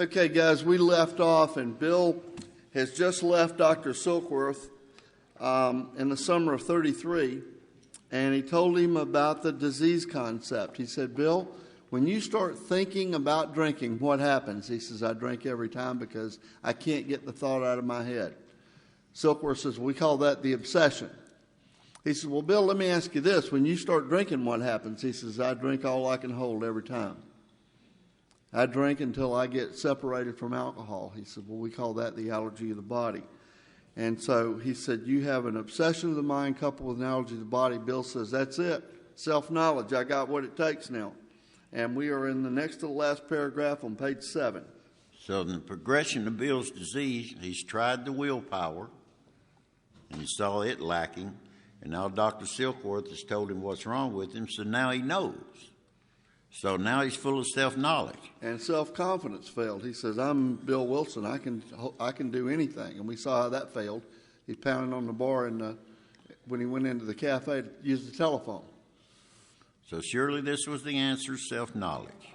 Okay, guys, we left off, and Bill has just left Dr. Silkworth in the summer of 33, and he told him about the disease concept. He said, Bill, when you start thinking about drinking, what happens? He says, I drink every time because I can't get the thought out of my head. Silkworth says, we call that the obsession. He says, well, Bill, let me ask you this. When you start drinking, what happens? He says, I drink all I can hold every time. I drink until I get separated from alcohol. He said, well, we call that the allergy of the body. And so he said, you have an obsession of the mind coupled with an allergy of the body. Bill says, that's it. Self-knowledge. I got what it takes now. And we are in the next to the last paragraph on page 7. So in the progression of Bill's disease, he's tried the willpower, and he saw it lacking. And now Dr. Silkworth has told him what's wrong with him, so now he knows. So now he's full of self-knowledge. And self-confidence failed. He says, I'm Bill Wilson. I can do anything. And we saw how that failed. He pounded on the bar when he went into the cafe to use the telephone. So surely this was the answer, self-knowledge.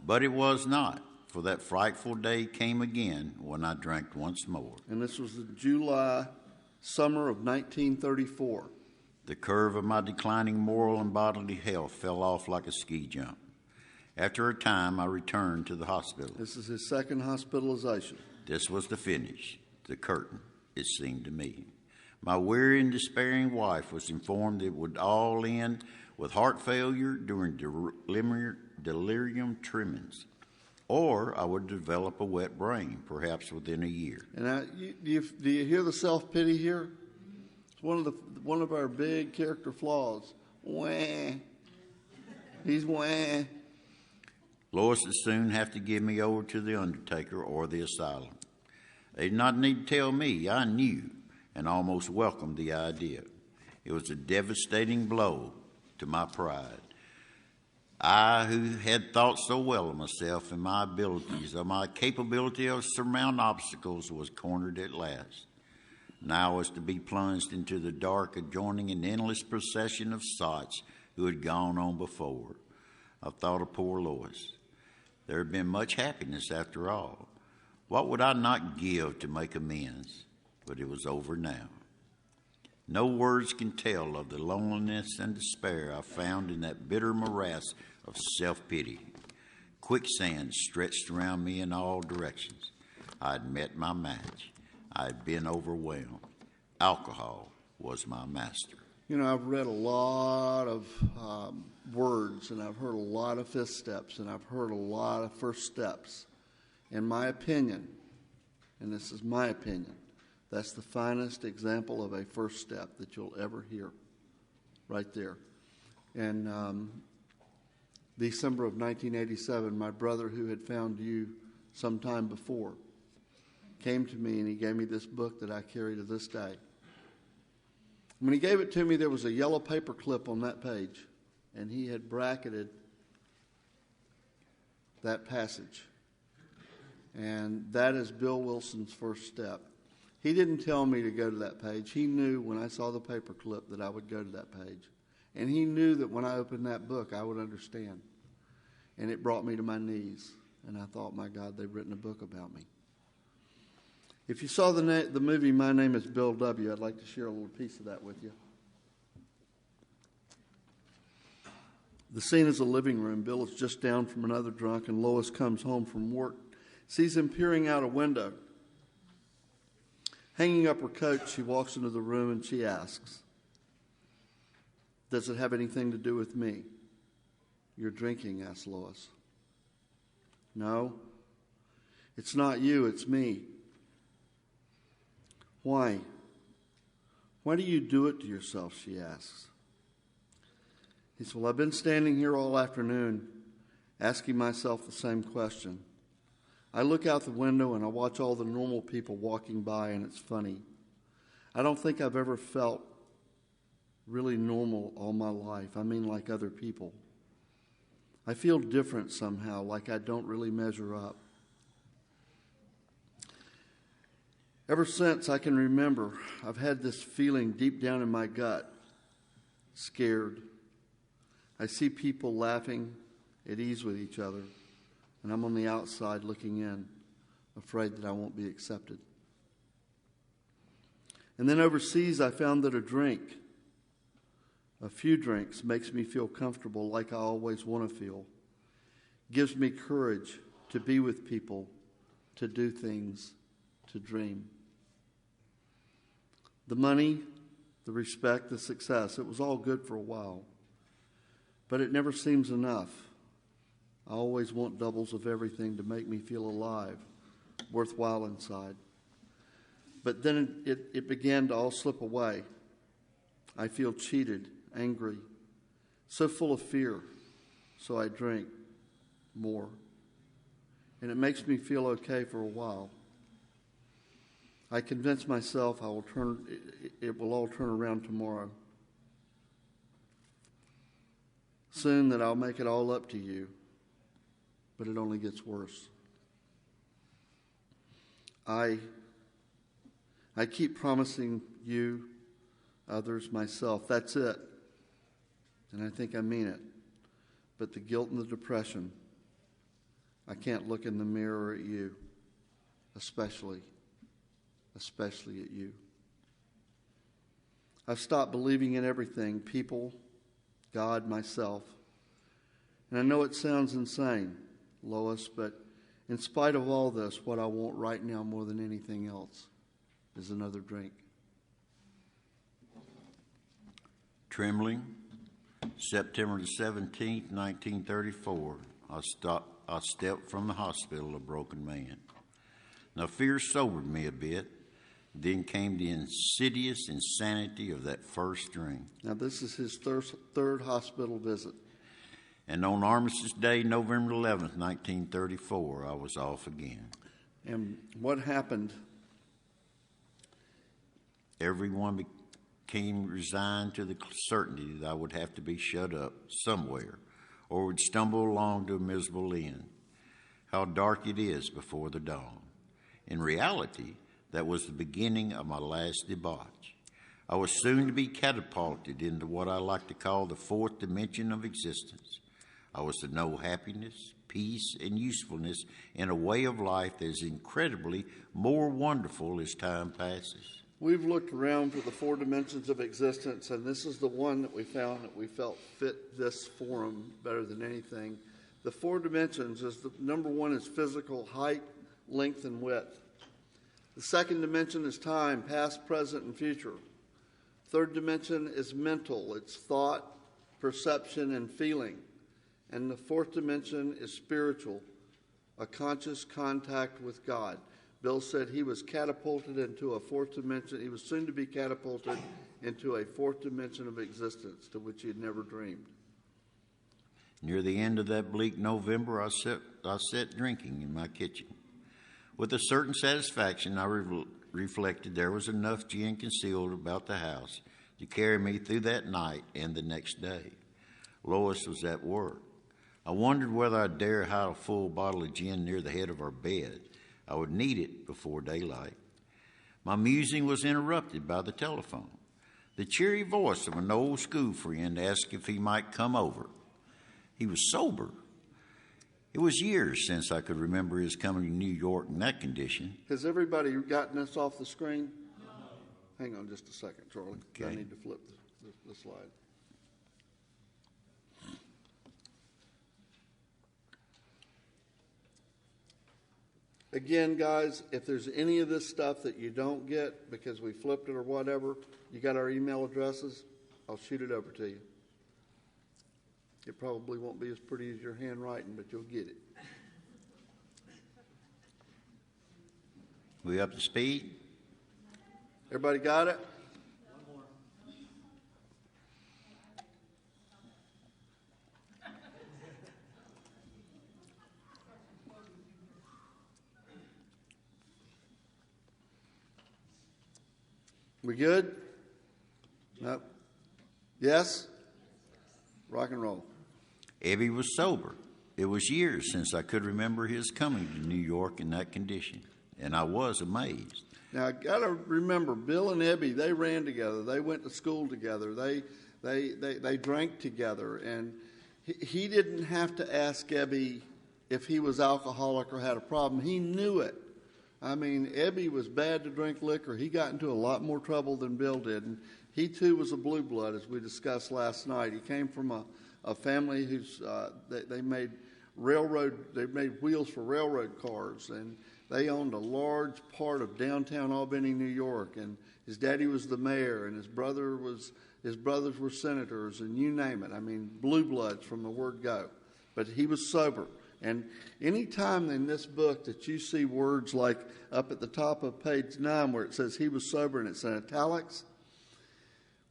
But it was not, for that frightful day came again when I drank once more. And this was the summer of 1934. The curve of my declining moral and bodily health fell off like a ski jump. After a time, I returned to the hospital. This is his second hospitalization. This was the finish, the curtain, it seemed to me. My weary and despairing wife was informed it would all end with heart failure during delirium tremens, or I would develop a wet brain, perhaps within a year. And do you hear the self-pity here? It's one of our big character flaws. Wah. He's wah. Lois would soon have to give me over to the undertaker or the asylum. They did not need to tell me. I knew and almost welcomed the idea. It was a devastating blow to my pride. I, who had thought so well of myself and my abilities, of my capability of surmounting obstacles, was cornered at last. Now I was to be plunged into the dark, adjoining an endless procession of sots who had gone on before. I thought of poor Lois. There had been much happiness after all. What would I not give to make amends? But it was over now. No words can tell of the loneliness and despair I found in that bitter morass of self-pity. Quicksand stretched around me in all directions. I had met my match. I had been overwhelmed. Alcohol was my master. You know, I've read a lot of words, and I've heard a lot of fifth steps, and I've heard a lot of first steps. In my opinion, and this is my opinion, that's the finest example of a first step that you'll ever hear, right there. And December of 1987, my brother, who had found you some time before, came to me and he gave me this book that I carry to this day. When he gave it to me, there was a yellow paper clip on that page, and he had bracketed that passage. And that is Bill Wilson's first step. He didn't tell me to go to that page. He knew when I saw the paper clip that I would go to that page. And he knew that when I opened that book, I would understand. And it brought me to my knees. And I thought, my God, they've written a book about me. If you saw the movie My Name is Bill W., I'd like to share a little piece of that with you. The scene is a living room. Bill is just down from another drunk, and Lois comes home from work, sees him peering out a window. Hanging up her coat, she walks into the room and she asks, does it have anything to do with me? You're drinking, asked Lois. No, it's not you, it's me. Why? Why do you do it to yourself, she asks. He says, well, I've been standing here all afternoon asking myself the same question. I look out the window and I watch all the normal people walking by, and it's funny. I don't think I've ever felt really normal all my life. I mean, like other people. I feel different somehow, like I don't really measure up. Ever since I can remember, I've had this feeling deep down in my gut, scared. I see people laughing at ease with each other. and I'm on the outside looking in, afraid that I won't be accepted. And then overseas, I found that a few drinks, makes me feel comfortable like I always want to feel. Gives me courage to be with people, to do things, to dream. The money, the respect, the success, it was all good for a while. But it never seems enough. I always want doubles of everything to make me feel alive, worthwhile inside. But then it began to all slip away. I feel cheated, angry, so full of fear, so I drink more. And it makes me feel okay for a while. I convince myself it will all turn around tomorrow. Soon that I'll make it all up to you, but it only gets worse. I keep promising you, others, myself, that's it. And I think I mean it. But the guilt and the depression, I can't look in the mirror at you, especially at you. I've stopped believing in everything, people, God, myself. And I know it sounds insane, Lois, but in spite of all this, what I want right now more than anything else is another drink. Trembling, September the 17th, 1934, I stepped from the hospital a broken man. Now, fear sobered me a bit. Then came the insidious insanity of that first drink. Now, this is his third hospital visit. And on Armistice Day, November 11th, 1934, I was off again. And what happened? Everyone became resigned to the certainty that I would have to be shut up somewhere or would stumble along to a miserable end. How dark it is before the dawn. In reality, that was the beginning of my last debauch. I was soon to be catapulted into what I like to call the fourth dimension of existence. I was to know happiness, peace, and usefulness in a way of life that is incredibly more wonderful as time passes. We've looked around for the four dimensions of existence, and this is the one that we found that we felt fit this forum better than anything. The four dimensions is number one is physical, height, length, and width. The second dimension is time, past, present, and future. Third dimension is mental. It's thought, perception, and feeling. And the fourth dimension is spiritual, a conscious contact with God. Bill said he was catapulted into a fourth dimension. He was soon to be catapulted into a fourth dimension of existence to which he had never dreamed. Near the end of that bleak November, I sat drinking in my kitchen. With a certain satisfaction, I reflected there was enough gin concealed about the house to carry me through that night and the next day. Lois was at work. I wondered whether I'd dare hide a full bottle of gin near the head of our bed. I would need it before daylight. My musing was interrupted by the telephone. The cheery voice of an old school friend asked if he might come over. He was sober. It was years since I could remember his coming to New York in that condition. Has everybody gotten this off the screen? No. Hang on just a second, Charlie. Okay. I need to flip the slide. Again, guys, if there's any of this stuff that you don't get because we flipped it or whatever, you got our email addresses, I'll shoot it over to you. It probably won't be as pretty as your handwriting, but you'll get it. We up to speed? Everybody got it? One more. We good? Nope. Yes? Rock and roll. Ebby was sober. It was years since I could remember his coming to New York in that condition, and I was amazed. Now, I got to remember, Bill and Ebby, they ran together. They went to school together. They drank together, and he didn't have to ask Ebby if he was alcoholic or had a problem. He knew it. I mean, Ebby was bad to drink liquor. He got into a lot more trouble than Bill did. And he, too, was a blue blood, as we discussed last night. He came from a family who's they made wheels for railroad cars, and they owned a large part of downtown Albany, New York. And his daddy was the mayor, and his brothers were senators, and you name it. I mean, blue bloods from the word go. But he was sober. And any time in this book that you see words like up at the top of page 9 where it says he was sober and it's in italics,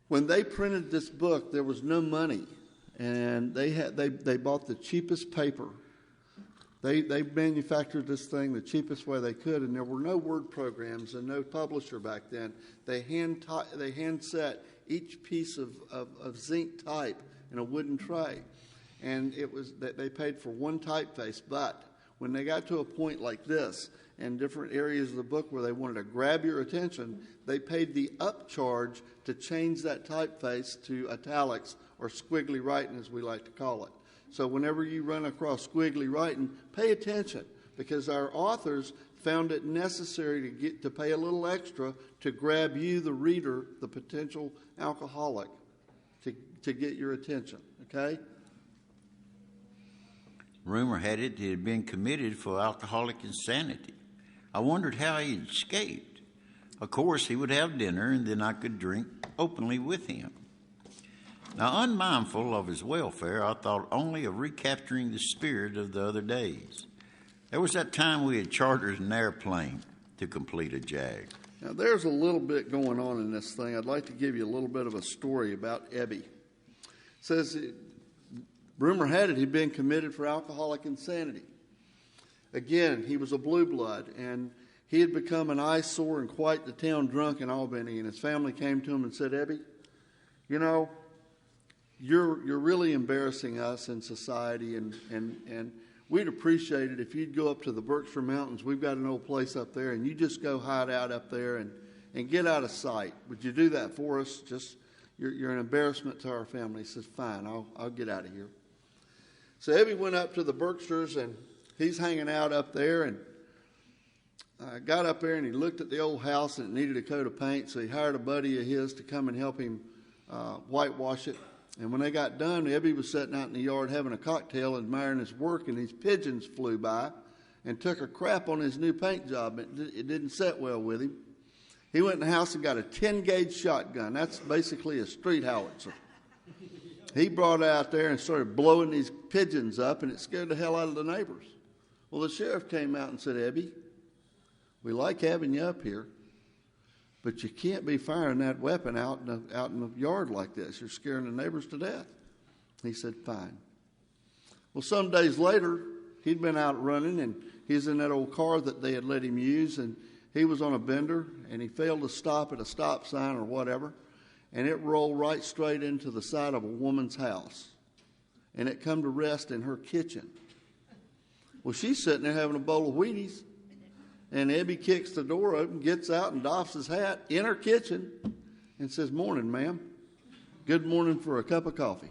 when they printed this book, there was no money, and they bought the cheapest paper. They manufactured this thing the cheapest way they could, and there were no word programs and no publisher back then. They hand set each piece of zinc type in a wooden tray. And it was that they paid for one typeface, but when they got to a point like this and different areas of the book where they wanted to grab your attention, they paid the upcharge to change that typeface to italics or squiggly writing, as we like to call it. So whenever you run across squiggly writing, pay attention, because our authors found it necessary to pay a little extra to grab you, the reader, the potential alcoholic, to get your attention, okay? Rumor had it he had been committed for alcoholic insanity. I wondered how he had escaped. Of course, he would have dinner, and then I could drink openly with him. Now, unmindful of his welfare, I thought only of recapturing the spirit of the other days. There was that time we had chartered an airplane to complete a jag. Now, there's a little bit going on in this thing. I'd like to give you a little bit of a story about Ebby. It says, rumor had it he'd been committed for alcoholic insanity. Again, he was a blue blood, and he had become an eyesore and quite the town drunk in Albany, and his family came to him and said, Ebby, you know, you're really embarrassing us in society, and we'd appreciate it if you'd go up to the Berkshire Mountains. We've got an old place up there, and you just go hide out up there and get out of sight. Would you do that for us? Just you're an embarrassment to our family. He says, fine, I'll get out of here. So Ebby went up to the Berkshires, and he's hanging out up there, and got up there, and he looked at the old house, and it needed a coat of paint, so he hired a buddy of his to come and help him whitewash it. And when they got done, Ebby was sitting out in the yard having a cocktail, admiring his work, and these pigeons flew by and took a crap on his new paint job. It didn't set well with him. He went in the house and got a 10-gauge shotgun. That's basically a street howitzer. He brought it out there and started blowing these pigeons up, and it scared the hell out of the neighbors. Well, the sheriff came out and said, Ebby, we like having you up here, but you can't be firing that weapon out in the yard like this. You're scaring the neighbors to death. He said, fine. Well, some days later, he'd been out running, and he's in that old car that they had let him use, and he was on a bender, and he failed to stop at a stop sign or whatever, and it rolled right straight into the side of a woman's house, and it come to rest in her kitchen. Well, she's sitting there having a bowl of Wheaties, and Ebby kicks the door open, gets out and doffs his hat in her kitchen and says, morning, ma'am. Good morning for a cup of coffee.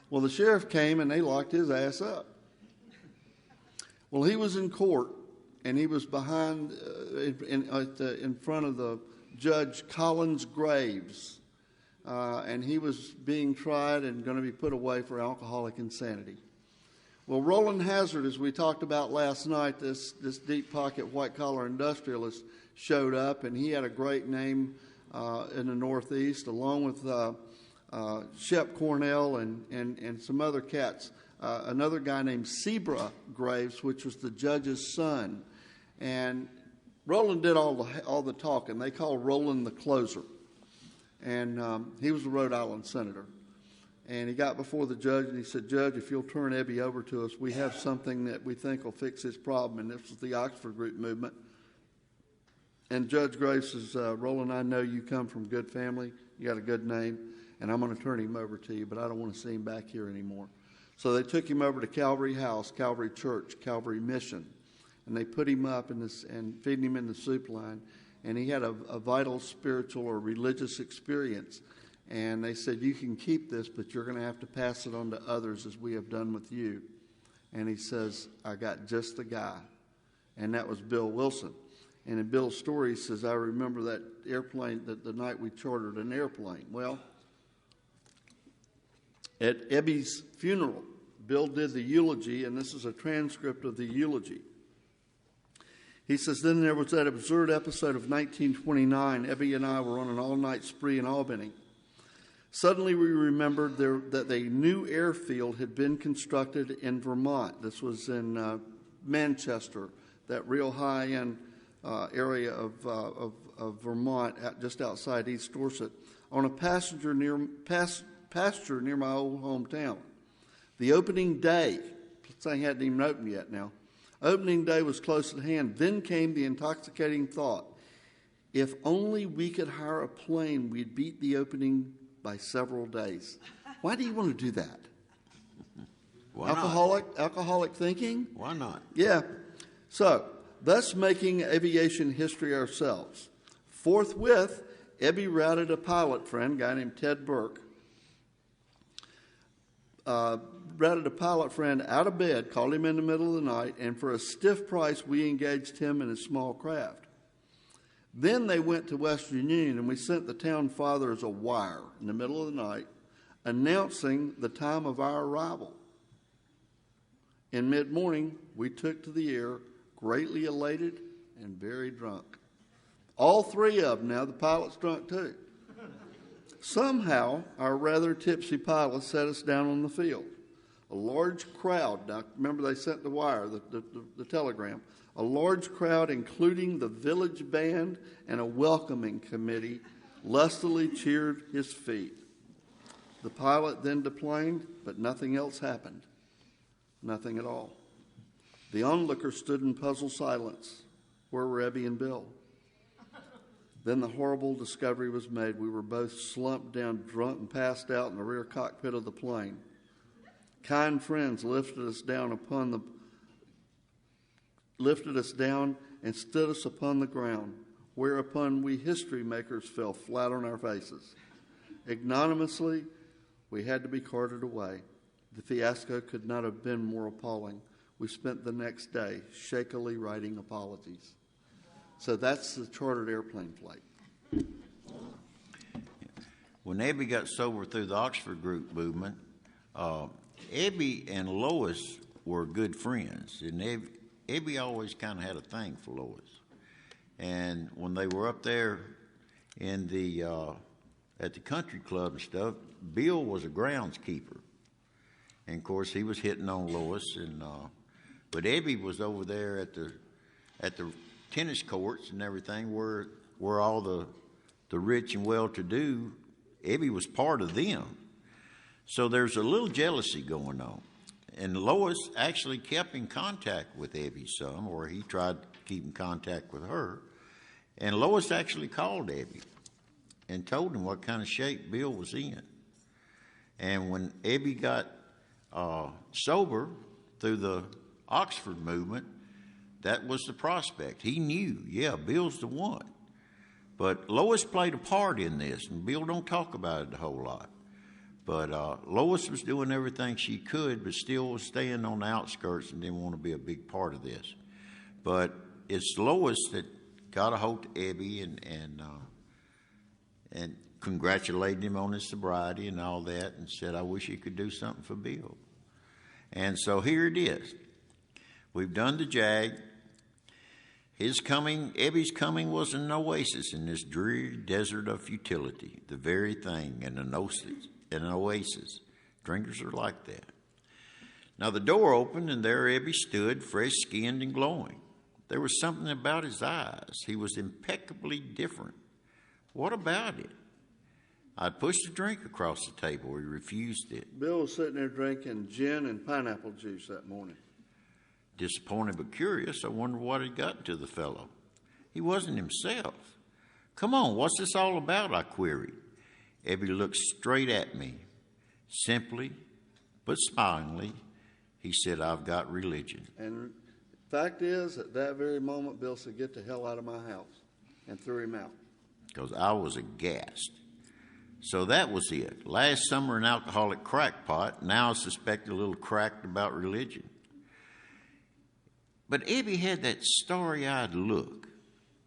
Well, the sheriff came and they locked his ass up. Well, he was in court, and he was behind in front of the Judge Collins Graves, and he was being tried and going to be put away for alcoholic insanity. Well, Roland Hazard, as we talked about last night, this deep-pocket white-collar industrialist showed up, and he had a great name in the Northeast, along with Shep Cornell and some other cats. Another guy named Sebra Graves, which was the judge's son. And Roland did all the talking. They called Roland the closer. And he was a Rhode Island senator. And he got before the judge, and he said, Judge, if you'll turn Ebby over to us, we have something that we think will fix his problem. And this was the Oxford Group movement. And Judge Graves says, Roland, I know you come from good family. You got a good name. And I'm going to turn him over to you, but I don't want to see him back here anymore. So they took him over to Calvary House, Calvary Church, Calvary Mission. And they put him up and feeding him in the soup line. And he had a vital spiritual or religious experience. And they said, you can keep this, but you're going to have to pass it on to others as we have done with you. And he says, I got just the guy. And that was Bill Wilson. And in Bill's story, he says, I remember that airplane, the night we chartered an airplane. Well, at Ebby's funeral, Bill did the eulogy, and this is a transcript of the eulogy. He says, then there was that absurd episode of 1929. Ebby and I were on an all-night spree in Albany. Suddenly we remembered that a new airfield had been constructed in Vermont. This was in Manchester, that real high-end area of Vermont, just outside East Dorset, on a pasture near my old hometown. The opening day, this thing hadn't even opened yet now, opening day was close at hand. Then came the intoxicating thought, if only we could hire a plane, we'd beat the opening by several days. Why do you want to do that? Why Alcoholic thinking? Why not? Yeah. So, thus making aviation history ourselves. Forthwith, Ebby routed a pilot friend, a guy named Ted Burke, routed a pilot friend out of bed, called him in the middle of the night, and for a stiff price, we engaged him in a small craft. Then they went to Western Union, and we sent the town fathers a wire in the middle of the night announcing the time of our arrival. In mid-morning, we took to the air, greatly elated and very drunk. All three of them now, the pilot's drunk too. Somehow, our rather tipsy pilot set us down on the field. A large crowd, now remember they sent the wire, the telegram, a large crowd, including the village band and a welcoming committee, lustily cheered his feet. The pilot then deplaned, but nothing else happened. Nothing at all. The onlookers stood in puzzled silence. Where were Ebby and Bill? Then the horrible discovery was made. We were both slumped down, drunk, and passed out in the rear cockpit of the plane. Kind friends lifted us down and stood us upon the ground, whereupon we history makers fell flat on our faces. Ignominiously, we had to be carted away. The fiasco could not have been more appalling. We spent the next day shakily writing apologies. So that's the chartered airplane flight. When Ebby got sober through the Oxford group movement, Ebby and Lois were good friends, and Ebby always kind of had a thing for Lois. And when they were up there in the at the country club and stuff, Bill was a groundskeeper, and of course he was hitting on Lois. And but Ebby was over there at the tennis courts and everything, where all the rich and well-to-do. Ebby was part of them, so there's a little jealousy going on. And Lois actually kept in contact with Ebby some, or he tried to keep in contact with her. And Lois actually called Ebby and told him what kind of shape Bill was in. And when Ebby got sober through the Oxford movement, that was the prospect. He knew, yeah, Bill's the one. But Lois played a part in this, and Bill don't talk about it a whole lot. But Lois was doing everything she could, but still was staying on the outskirts and didn't want to be a big part of this. But it's Lois that got a hold of Ebby and congratulated him on his sobriety and all that, and said, I wish he could do something for Bill. And so here it is. We've done the JAG. Ebby's coming was an oasis in this dreary desert of futility, the very thing, an oasis. Drinkers are like that. Now the door opened, and there Ebby stood, fresh-skinned and glowing. There was something about his eyes. He was impeccably different. What about it? I pushed a drink across the table. He refused it. Bill was sitting there drinking gin and pineapple juice that morning. Disappointed but curious, I wondered what had gotten to the fellow. He wasn't himself. Come on, what's this all about? I queried. Ebby looked straight at me. Simply, but smilingly, he said, I've got religion. And the fact is, at that very moment, Bill said, get the hell out of my house, and threw him out. Because I was aghast. So that was it. Last summer, an alcoholic crackpot, now I suspect a little cracked about religion. But Ebby had that starry-eyed look.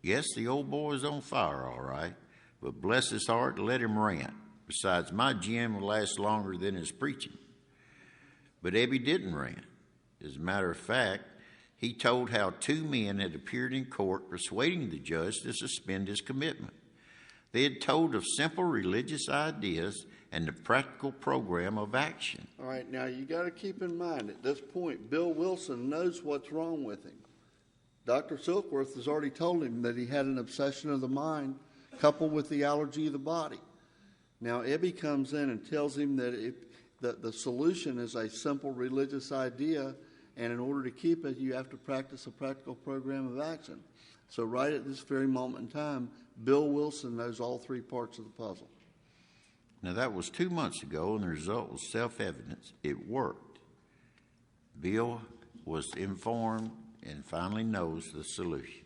Yes, the old boy is on fire, all right, but bless his heart, let him rant. Besides, my gin will last longer than his preaching. But Ebby didn't rant. As a matter of fact, he told how two men had appeared in court persuading the judge to suspend his commitment. They had told of simple religious ideas and the practical program of action. All right, now you got to keep in mind at this point, Bill Wilson knows what's wrong with him. Dr. Silkworth has already told him that he had an obsession of the mind coupled with the allergy of the body. Now, Ebby comes in and tells him that the solution is a simple religious idea, and in order to keep it, you have to practice a practical program of action. So right at this very moment in time, Bill Wilson knows all three parts of the puzzle. Now, that was 2 months ago, and the result was self-evident. It worked. Bill was informed and finally knows the solution.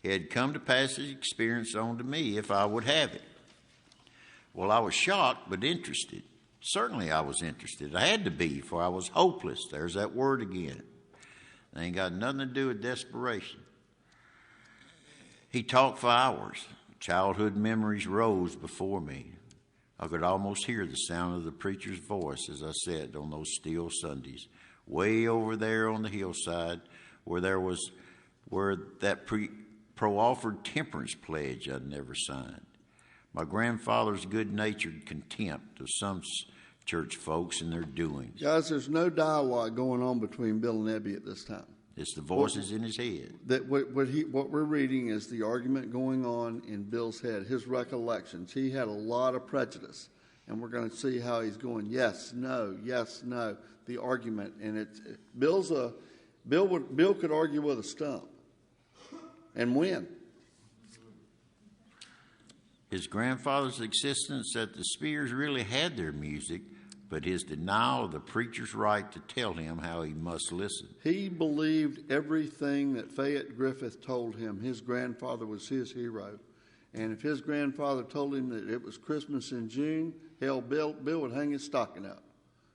He had come to pass his experience on to me if I would have it. Well, I was shocked but interested. Certainly I was interested. I had to be, for I was hopeless. There's that word again. It ain't got nothing to do with desperation. He talked for hours. Childhood memories rose before me. I could almost hear the sound of the preacher's voice as I sat on those still Sundays, way over there on the hillside where that pro-offered temperance pledge I'd never signed. My grandfather's good-natured contempt of some church folks and their doings. Guys, there's no dialogue going on between Bill and Ebby at this time. It's the voices in his head. What we're reading is the argument going on in Bill's head, his recollections. He had a lot of prejudice, and we're going to see how he's going yes, no, the argument. And Bill could argue with a stump and win. His grandfather's insistence that the Spears really had their music, but his denial of the preacher's right to tell him how he must listen. He believed everything that Fayette Griffith told him. His grandfather was his hero. And if his grandfather told him that it was Christmas in June, hell, Bill would hang his stocking up.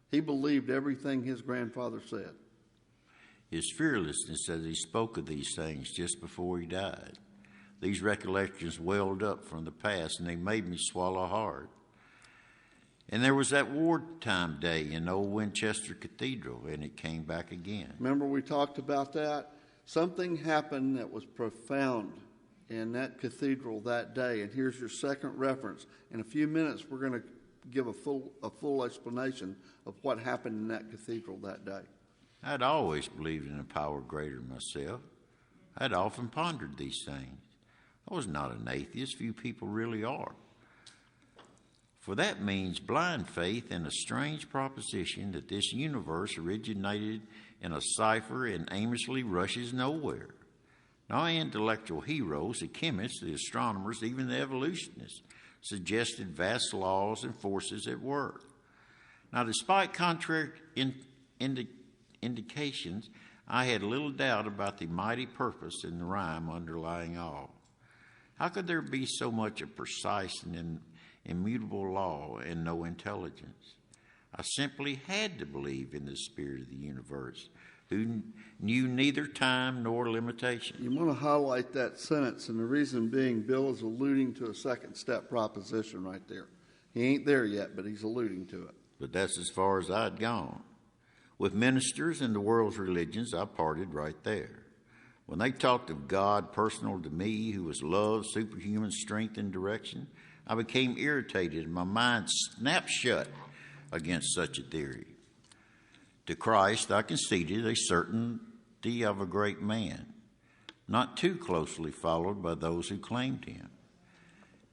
He believed everything his grandfather said. His fearlessness as he spoke of these things just before he died. These recollections welled up from the past, and they made me swallow hard. And there was that wartime day in old Winchester Cathedral, and it came back again. Remember we talked about that? Something happened that was profound in that cathedral that day, and here's your second reference. In a few minutes, we're going to give a full explanation of what happened in that cathedral that day. I'd always believed in a power greater than myself. I'd often pondered these things. I was not an atheist. Few people really are. For that means blind faith in a strange proposition that this universe originated in a cipher and aimlessly rushes nowhere. Now, intellectual heroes, the chemists, the astronomers, even the evolutionists, suggested vast laws and forces at work. Now, despite contrary indications, I had little doubt about the mighty purpose and the rhyme underlying all. How could there be so much of precise and immutable law and no intelligence? I simply had to believe in the spirit of the universe, who knew neither time nor limitation. You want to highlight that sentence, and the reason being Bill is alluding to a second step proposition right there. He ain't there yet, but he's alluding to it. But that's as far as I'd gone. With ministers and the world's religions, I parted right there. When they talked of God personal to me, who was love, superhuman strength, and direction, I became irritated and my mind snapped shut against such a theory. To Christ, I conceded a certainty of a great man, not too closely followed by those who claimed him.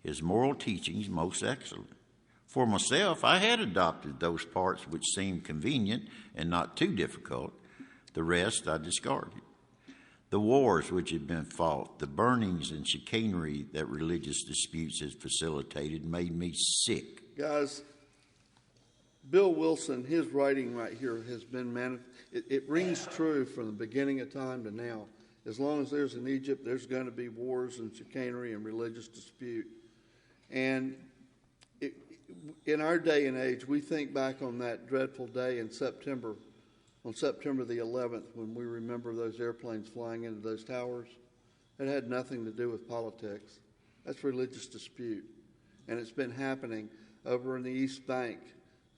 His moral teachings most excellent. For myself, I had adopted those parts which seemed convenient and not too difficult. The rest I discarded. The wars which had been fought, the burnings and chicanery that religious disputes had facilitated made me sick. Guys, Bill Wilson, his writing right here has been it rings true from the beginning of time to now. As long as there's an Egypt, there's going to be wars and chicanery and religious dispute. And in our day and age, we think back on that dreadful day in September on September the 11th, when we remember those airplanes flying into those towers, it had nothing to do with politics. That's religious dispute. And it's been happening over in the East Bank,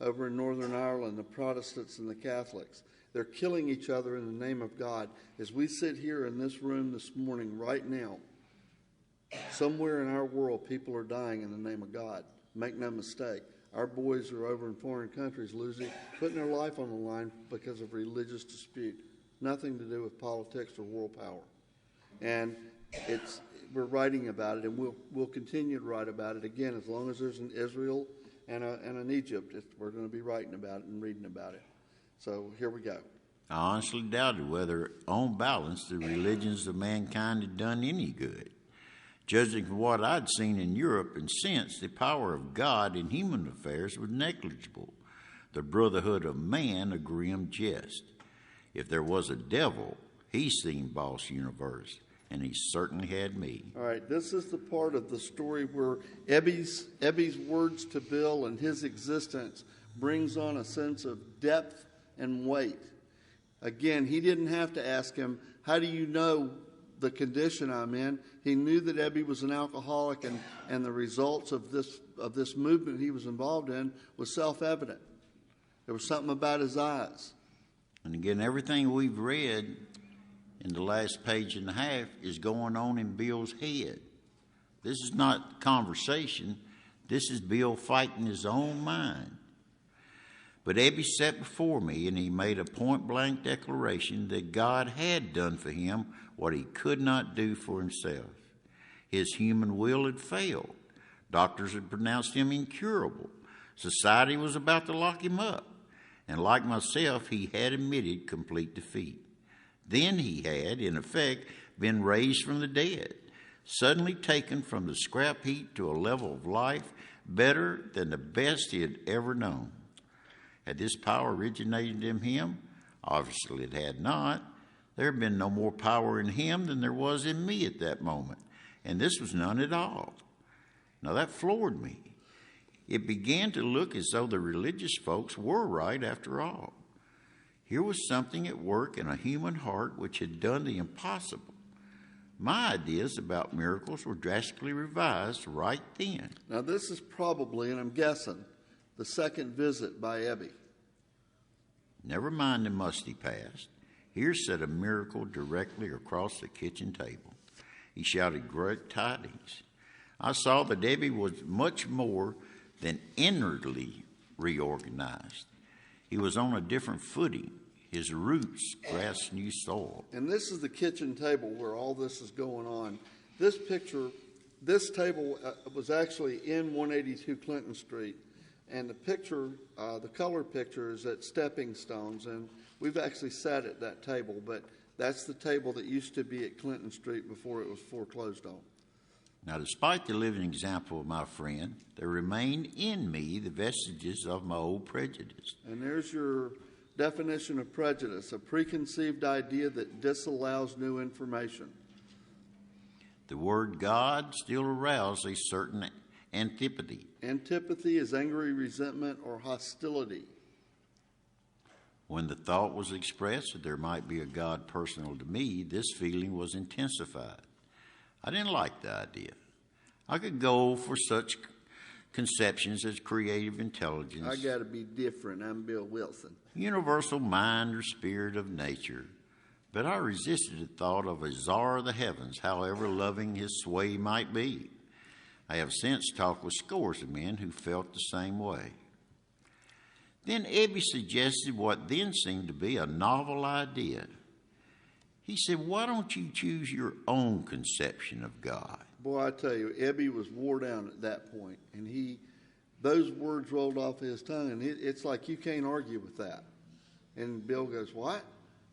over in Northern Ireland, the Protestants and the Catholics. They're killing each other in the name of God. As we sit here in this room this morning, right now, somewhere in our world, people are dying in the name of God. Make no mistake. Our boys are over in foreign countries putting their life on the line because of religious dispute. Nothing to do with politics or world power. And we're writing about it, and we'll continue to write about it. Again, as long as there's an Israel and an Egypt, we're going to be writing about it and reading about it. So here we go. I honestly doubted whether, on balance, the religions of mankind had done any good. Judging from what I'd seen in Europe and since, the power of God in human affairs was negligible. The brotherhood of man a grim jest. If there was a devil, he seemed boss universe, and he certainly had me. All right, this is the part of the story where Ebby's words to Bill and his existence brings on a sense of depth and weight. Again, he didn't have to ask him, how do you know the condition I'm in? He knew that Ebby was an alcoholic, and the results of this movement he was involved in was self-evident. There was something about his eyes. And again, everything we've read in the last page and a half is going on in Bill's head. This is not conversation. This is Bill fighting his own mind. But Ebby sat before me, and he made a point-blank declaration that God had done for him what he could not do for himself. His human will had failed. Doctors had pronounced him incurable. Society was about to lock him up. And like myself, he had admitted complete defeat. Then he had, in effect, been raised from the dead, suddenly taken from the scrap heap to a level of life better than the best he had ever known. Had this power originated in him? Obviously it had not. There had been no more power in him than there was in me at that moment, and this was none at all. Now that floored me. It began to look as though the religious folks were right after all. Here was something at work in a human heart which had done the impossible. My ideas about miracles were drastically revised right then. Now this is probably, and I'm guessing, the second visit by Ebby. Never mind the musty past. Here sat a miracle directly across the kitchen table. He shouted great tidings. I saw that Ebby was much more than inwardly reorganized. He was on a different footing. His roots grasped new soil. And this is the kitchen table where all this is going on. This table was actually in 182 Clinton Street. And the picture, the color picture, is at Stepping Stones. And we've actually sat at that table, but that's the table that used to be at Clinton Street before it was foreclosed on. Now, despite the living example of my friend, there remained in me the vestiges of my old prejudice. And there's your definition of prejudice, a preconceived idea that disallows new information. The word God still aroused a certain antipathy. Antipathy is angry resentment or hostility. When the thought was expressed that there might be a God personal to me, this feeling was intensified. I didn't like the idea. I could go for such conceptions as creative intelligence. I got to be different. I'm Bill Wilson. Universal mind or spirit of nature. But I resisted the thought of a czar of the heavens, however loving his sway might be. I have since talked with scores of men who felt the same way. Then Ebby suggested what then seemed to be a novel idea. He said, why don't you choose your own conception of God? Boy, I tell you, Ebby was wore down at that point, and those words rolled off his tongue, and it's like you can't argue with that. And Bill goes, what?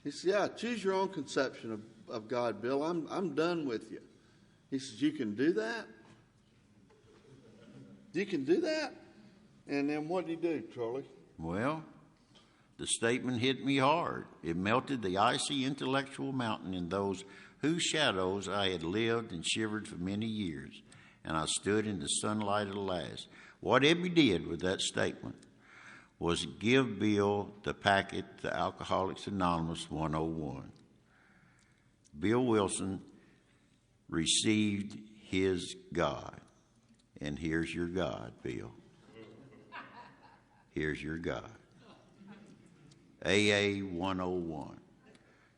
He says, yeah, choose your own conception of God, Bill. I'm done with you. He says, you can do that? You can do that? And then what did he do, Charlie? Well, the statement hit me hard. It melted the icy intellectual mountain in those whose shadows I had lived and shivered for many years, and I stood in the sunlight at last. What Ebby did with that statement was give Bill the packet to Alcoholics Anonymous 101. Bill Wilson received his God. And here's your God, Bill. Here's your God. AA 101.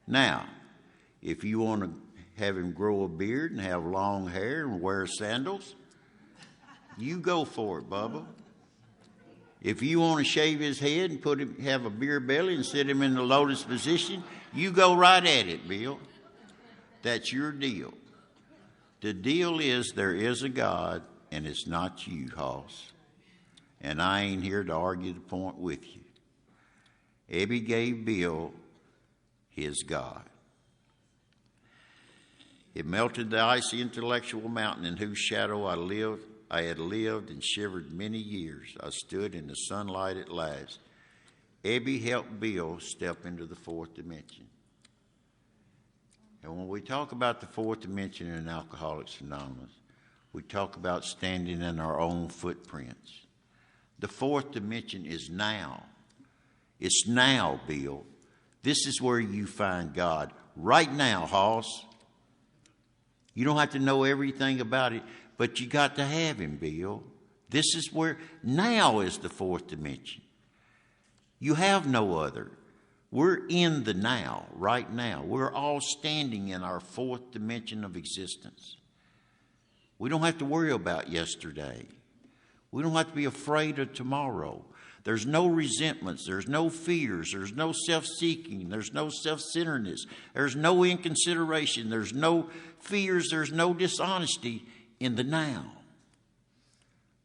Now, if you want to have him grow a beard and have long hair and wear sandals, you go for it, Bubba. If you want to shave his head and have a beer belly and sit him in the lotus position, you go right at it, Bill. That's your deal. The deal is there is a God, and it's not you, Hoss. And I ain't here to argue the point with you. Ebby gave Bill his God. It melted the icy intellectual mountain in whose shadow I had lived and shivered many years. I stood in the sunlight at last. Ebby helped Bill step into the fourth dimension. And when we talk about the fourth dimension in Alcoholics Anonymous, we talk about standing in our own footprints. The fourth dimension is now. It's now, Bill. This is where you find God. Right now, Hoss. You don't have to know everything about it, but you got to have him, Bill. This is where now is the fourth dimension. You have no other. We're in the now, right now. We're all standing in our fourth dimension of existence. We don't have to worry about yesterday. We don't have to be afraid of tomorrow. There's no resentments. There's no fears. There's no self-seeking. There's no self-centeredness. There's no inconsideration. There's no fears. There's no dishonesty in the now.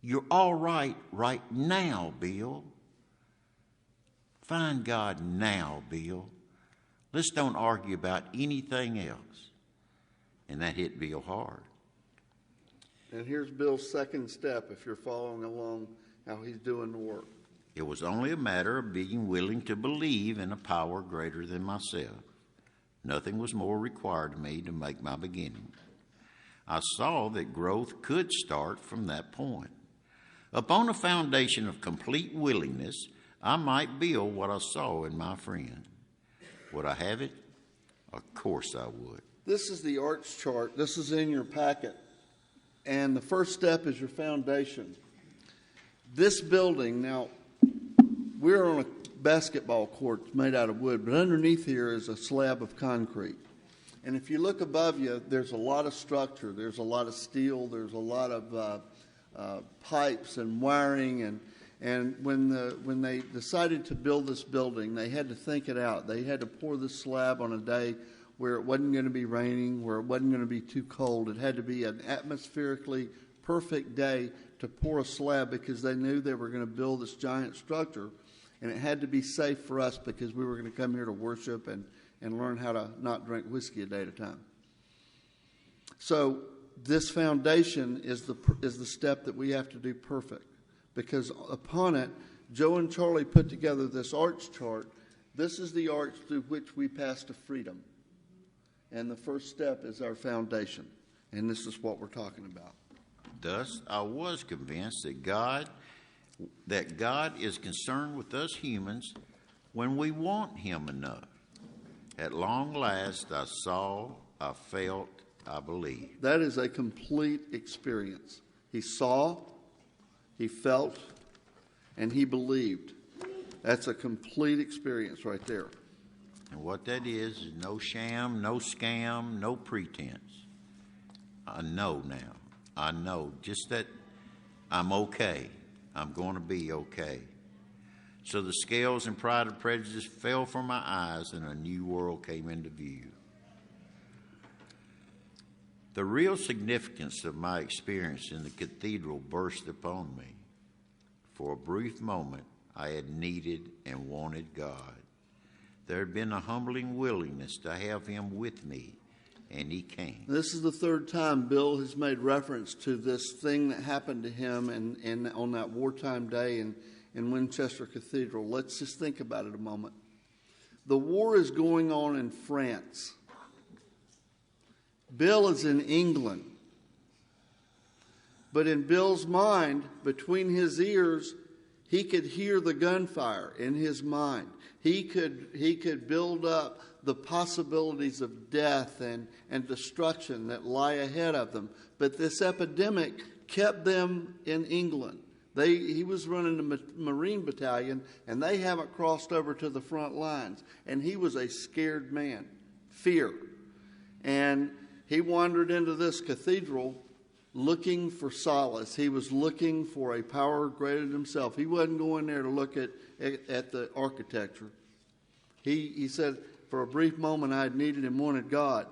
You're all right now, Bill. Find God now, Bill. Let's don't argue about anything else. And that hit Bill hard. And here's Bill's second step, if you're following along how he's doing the work. It was only a matter of being willing to believe in a power greater than myself. Nothing was more required of me to make my beginning. I saw that growth could start from that point. Upon a foundation of complete willingness, I might build what I saw in my friend. Would I have it? Of course I would. This is the arch chart. This is in your packet. And the first step is your foundation. This building, now, we're on a basketball court made out of wood, but underneath here is a slab of concrete. And if you look above you, there's a lot of structure. There's a lot of steel. There's a lot of pipes and wiring. And when they decided to build this building, they had to think it out. They had to pour this slab on a day where it wasn't going to be raining, where it wasn't going to be too cold. It had to be an atmospherically perfect day to pour a slab because they knew they were going to build this giant structure. And it had to be safe for us because we were going to come here to worship and learn how to not drink whiskey a day at a time. So this foundation is the step that we have to do perfect. Because upon it, Joe and Charlie put together this arch chart. This is the arch through which we pass to freedom. And the first step is our foundation. And this is what we're talking about. Thus, I was convinced that God is concerned with us humans when we want him enough. At long last, I saw, I felt, I believed. That is a complete experience. He saw, he felt, and he believed. That's a complete experience right there. And what that is no sham, no scam, no pretense. I know now. I know just that I'm okay. I'm going to be okay. So the scales and pride and prejudice fell from my eyes and a new world came into view. The real significance of my experience in the cathedral burst upon me. For a brief moment, I had needed and wanted God. There had been a humbling willingness to have him with me, and he came. This is the third time Bill has made reference to this thing that happened to him and on that wartime day in Winchester Cathedral. Let's just think about it a moment. The war is going on in France. Bill is in England. But in Bill's mind, between his ears, He could hear the gunfire in his mind. He could build up the possibilities of death and destruction that lie ahead of them. But this epidemic kept them in England. He was running a Marine battalion, and they haven't crossed over to the front lines. And he was a scared man, fear. And he wandered into this cathedral looking for solace. He was looking for a power greater than himself. He wasn't going there to look at the architecture. He said, for a brief moment, I had needed and wanted God.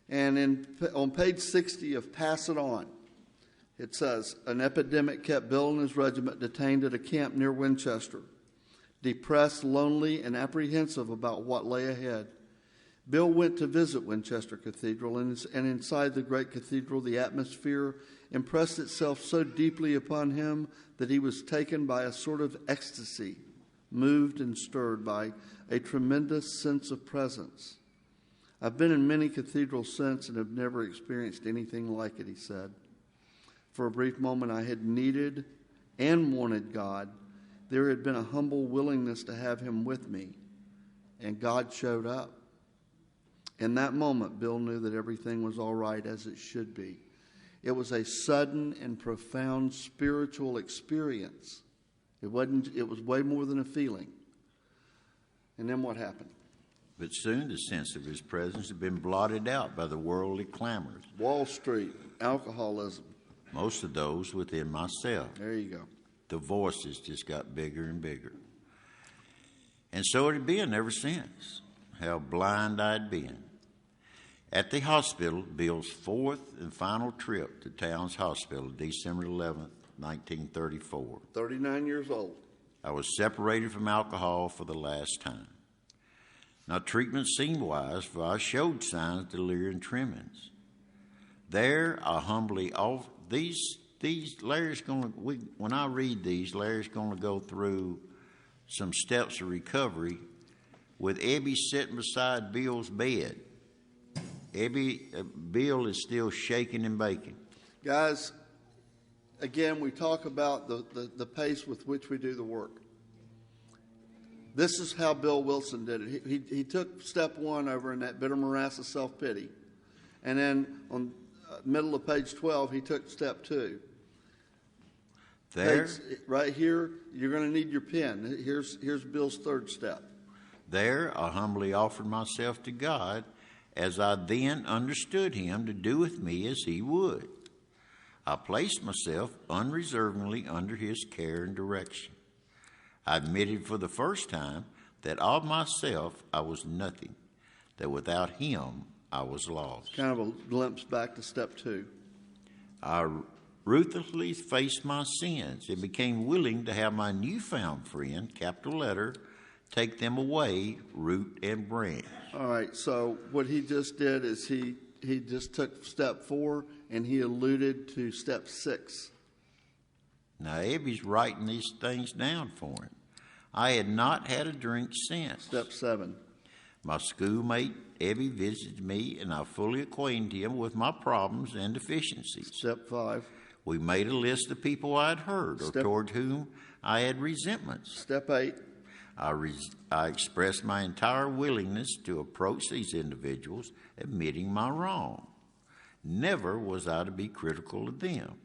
And on page 60 of Pass It On, it says, an epidemic kept Bill and his regiment detained at a camp near Winchester, depressed, lonely, and apprehensive about what lay ahead. Bill went to visit Winchester Cathedral, and inside the great cathedral, the atmosphere impressed itself so deeply upon him that he was taken by a sort of ecstasy, moved and stirred by a tremendous sense of presence. I've been in many cathedrals since and have never experienced anything like it, he said. For a brief moment, I had needed and wanted God. There had been a humble willingness to have him with me, and God showed up. In that moment, Bill knew that everything was all right as it should be. It was a sudden and profound spiritual experience. It was way more than a feeling. And then what happened? But soon the sense of his presence had been blotted out by the worldly clamors. Wall Street, alcoholism. Most of those within myself. There you go. The voices just got bigger and bigger. And so it had been ever since. How blind I'd been. At the hospital, Bill's fourth and final trip to Towns Hospital, December 11th, 1934. 39 years old. I was separated from alcohol for the last time. Now, treatment seemed wise, for I showed signs of delirium tremens. There, I humbly offered. Larry's going to, when I read these, Larry's going to go through some steps of recovery with Ebby sitting beside Bill's bed. Bill is still shaking and baking. Guys, again, we talk about the pace with which we do the work. This is how Bill Wilson did it. He took step one over in that bitter morass of self-pity. And then on middle of page 12, he took step two. There, right here, you're going to need your pen. Here's Bill's third step. There, I humbly offered myself to God, as I then understood him to do with me as he would. I placed myself unreservedly under his care and direction. I admitted for the first time that of myself I was nothing, that without him I was lost. Kind of a glimpse back to step two. I ruthlessly faced my sins and became willing to have my newfound friend, capital letter, take them away, root and branch. All right, so what he just did is he just took step 4 and he alluded to step 6. Now, Ebby's writing these things down for him. I had not had a drink since. Step 7. My schoolmate, Ebby, visited me, and I fully acquainted him with my problems and deficiencies. Step 5. We made a list of people I had heard or toward whom I had resentments. Step 8. I expressed my entire willingness to approach these individuals, admitting my wrong. Never was I to be critical of them.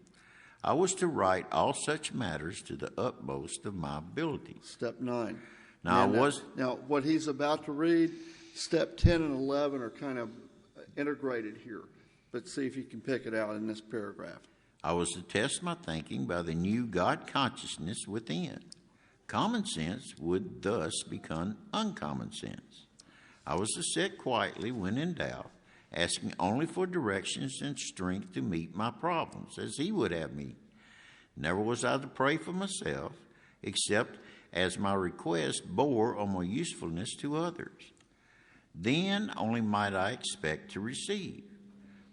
I was to write all such matters to the utmost of my ability. Step 9. Now, what he's about to read, step 10 and 11 are kind of integrated here. But see if you can pick it out in this paragraph. I was to test my thinking by the new God consciousness within. Common sense would thus become uncommon sense. I was to sit quietly when in doubt, asking only for directions and strength to meet my problems, as he would have me. Never was I to pray for myself, except as my request bore on my usefulness to others. Then only might I expect to receive,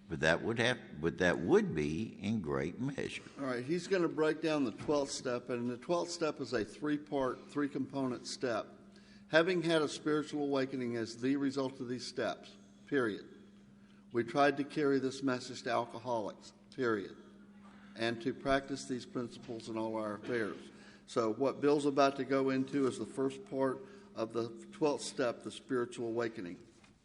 but that would be in great measure. All right, he's going to break down the 12th step, and the 12th step is a three-component step. Having had a spiritual awakening as the result of these steps, period. We tried to carry this message to alcoholics, period, and to practice these principles in all our affairs. So what Bill's about to go into is the first part of the 12th step, the spiritual awakening.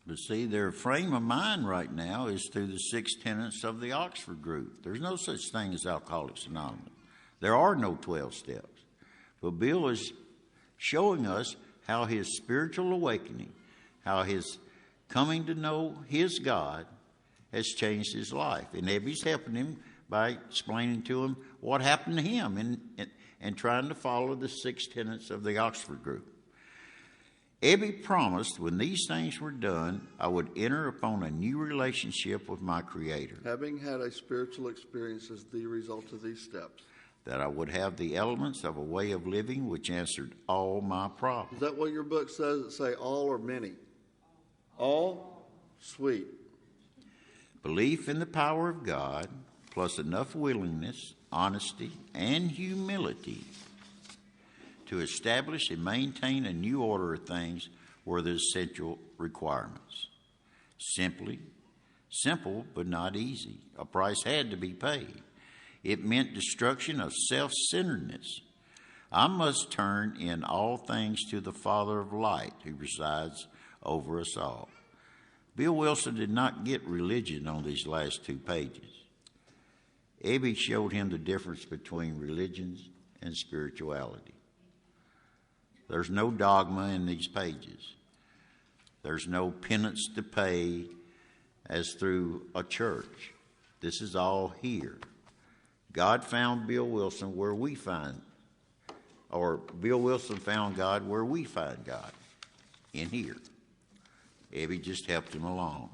But see, their frame of mind right now is through the 6 tenets of the Oxford group. There's no such thing as Alcoholics Anonymous. There are no 12 steps. But Bill is showing us how his spiritual awakening, how his coming to know his God has changed his life. And Ebby's helping him by explaining to him what happened to him and trying to follow the 6 tenets of the Oxford group. Ebby promised when these things were done, I would enter upon a new relationship with my Creator. Having had a spiritual experience as the result of these steps. That I would have the elements of a way of living which answered all my problems. Is that what your book says? It say all or many? All? Sweet. Belief in the power of God, plus enough willingness, honesty, and humility to establish and maintain a new order of things were the essential requirements. Simple, but not easy. A price had to be paid. It meant destruction of self-centeredness. I must turn in all things to the Father of light who resides over us all. Bill Wilson did not get religion on these last 2 pages. Ebby showed him the difference between religions and spirituality. There's no dogma in these pages. There's no penance to pay as through a church. This is all here. God found Bill Wilson where we find, or Bill Wilson found God where we find God, in here. Ebby just helped him along.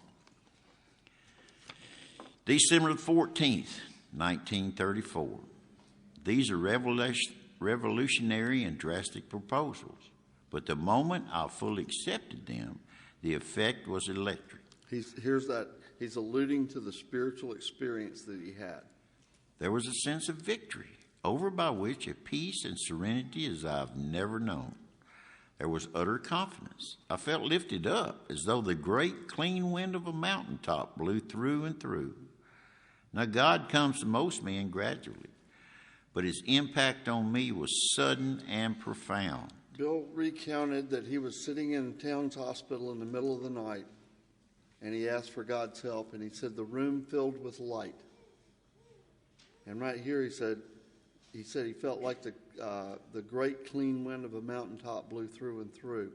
December 14th, 1934. These are revolutionary and drastic proposals, but the moment I fully accepted them, the effect was electric. He's alluding to the spiritual experience that he had. There was a sense of victory, over by which a peace and serenity as I've never known. There was utter confidence. I felt lifted up as though the great clean wind of a mountaintop blew through and through. Now God comes to most men gradually, but his impact on me was sudden and profound. Bill recounted that he was sitting in Towns Hospital in the middle of the night, and he asked for God's help, and he said the room filled with light. And right here he said he felt like the great clean wind of a mountaintop blew through and through.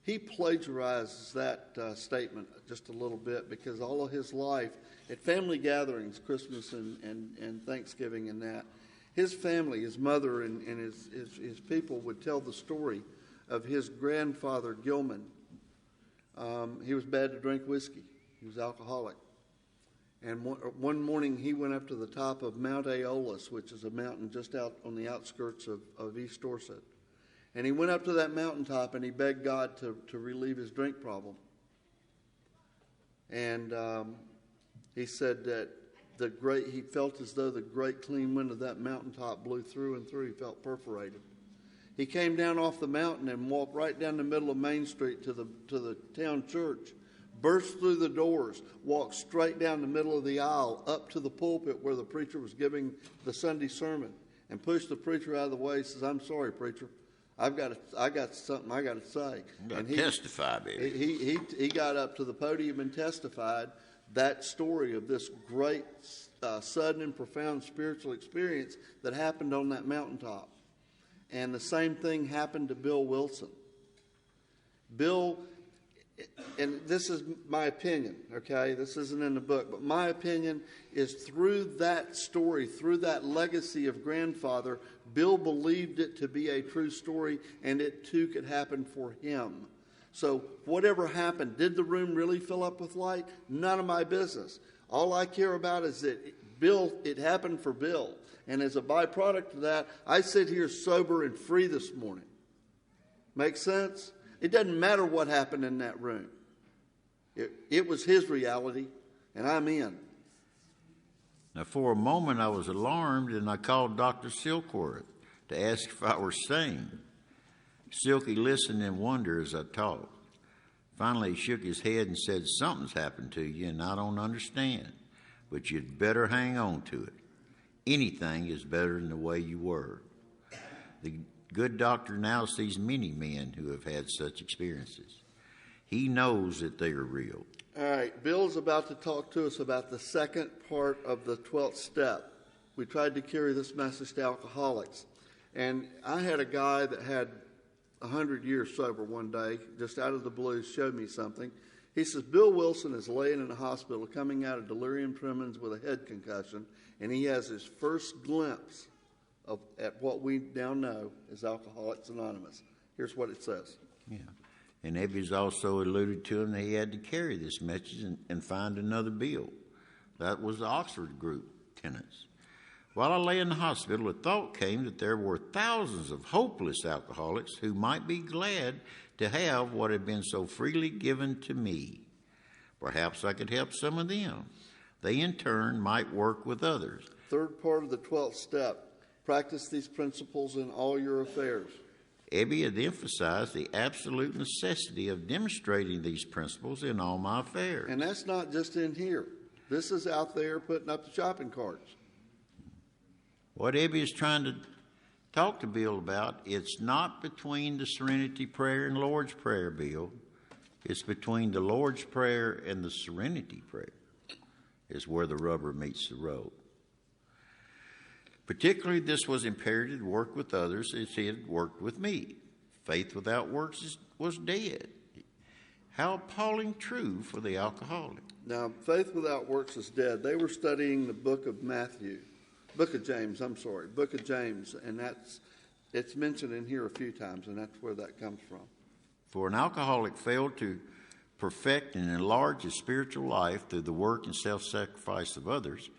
He plagiarizes that statement just a little bit because all of his life, at family gatherings, Christmas and Thanksgiving and that, his family, his mother and his people would tell the story of his grandfather, Gilman. He was bad to drink whiskey. He was alcoholic. And one morning he went up to the top of Mount Aeolus, which is a mountain just out on the outskirts of East Dorset. And he went up to that mountaintop and he begged God to relieve his drink problem. And he said that he felt as though the great clean wind of that mountaintop blew through and through. He felt perforated. He came down off the mountain and walked right down the middle of Main Street to the town church, burst through the doors, walked straight down the middle of the aisle up to the pulpit where the preacher was giving the Sunday sermon, and pushed the preacher out of the way. He says, "I'm sorry, preacher. I got something I got to say." And he testify, baby. He got up to the podium and testified that story of this great, sudden and profound spiritual experience that happened on that mountaintop. And the same thing happened to Bill Wilson. Bill, and this is my opinion, okay? This isn't in the book, but my opinion is through that story, through that legacy of grandfather, Bill believed it to be a true story, and it too could happen for him. So whatever happened, did the room really fill up with light? None of my business. All I care about is that it happened for Bill. And as a byproduct of that, I sit here sober and free this morning. Make sense? It doesn't matter what happened in that room. It was his reality, and I'm in. Now, for a moment, I was alarmed, and I called Dr. Silkworth to ask if I were sane. Silky listened in wonder as I talked. Finally, he shook his head and said, "Something's happened to you, and I don't understand, but you'd better hang on to it. Anything is better than the way you were." The good doctor now sees many men who have had such experiences. He knows that they are real. All right, Bill's about to talk to us about the second part of the 12th step. We tried to carry this message to alcoholics. And I had a guy that had 100 years sober one day, just out of the blue, showed me something. He says, Bill Wilson is laying in a hospital coming out of delirium tremens with a head concussion, and he has his first glimpse at what we now know as Alcoholics Anonymous. Here's what it says. Yeah. And Ebby's also alluded to him that he had to carry this message and find another Bill. That was the Oxford group tenants. While I lay in the hospital, a thought came that there were thousands of hopeless alcoholics who might be glad to have what had been so freely given to me. Perhaps I could help some of them. They, in turn, might work with others. Third part of the 12th step. Practice these principles in all your affairs. Ebby had emphasized the absolute necessity of demonstrating these principles in all my affairs. And that's not just in here. This is out there putting up the shopping carts. What Ebby is trying to talk to Bill about, it's not between the Serenity Prayer and Lord's Prayer, Bill. It's between the Lord's Prayer and the Serenity Prayer is where the rubber meets the road. Particularly, this was imperative to work with others as he had worked with me. Faith without works was dead. How appalling true for the alcoholic. Now, faith without works is dead. They were studying the book of James, and it's mentioned in here a few times, and that's where that comes from. For an alcoholic failed to perfect and enlarge his spiritual life through the work and self-sacrifice of others,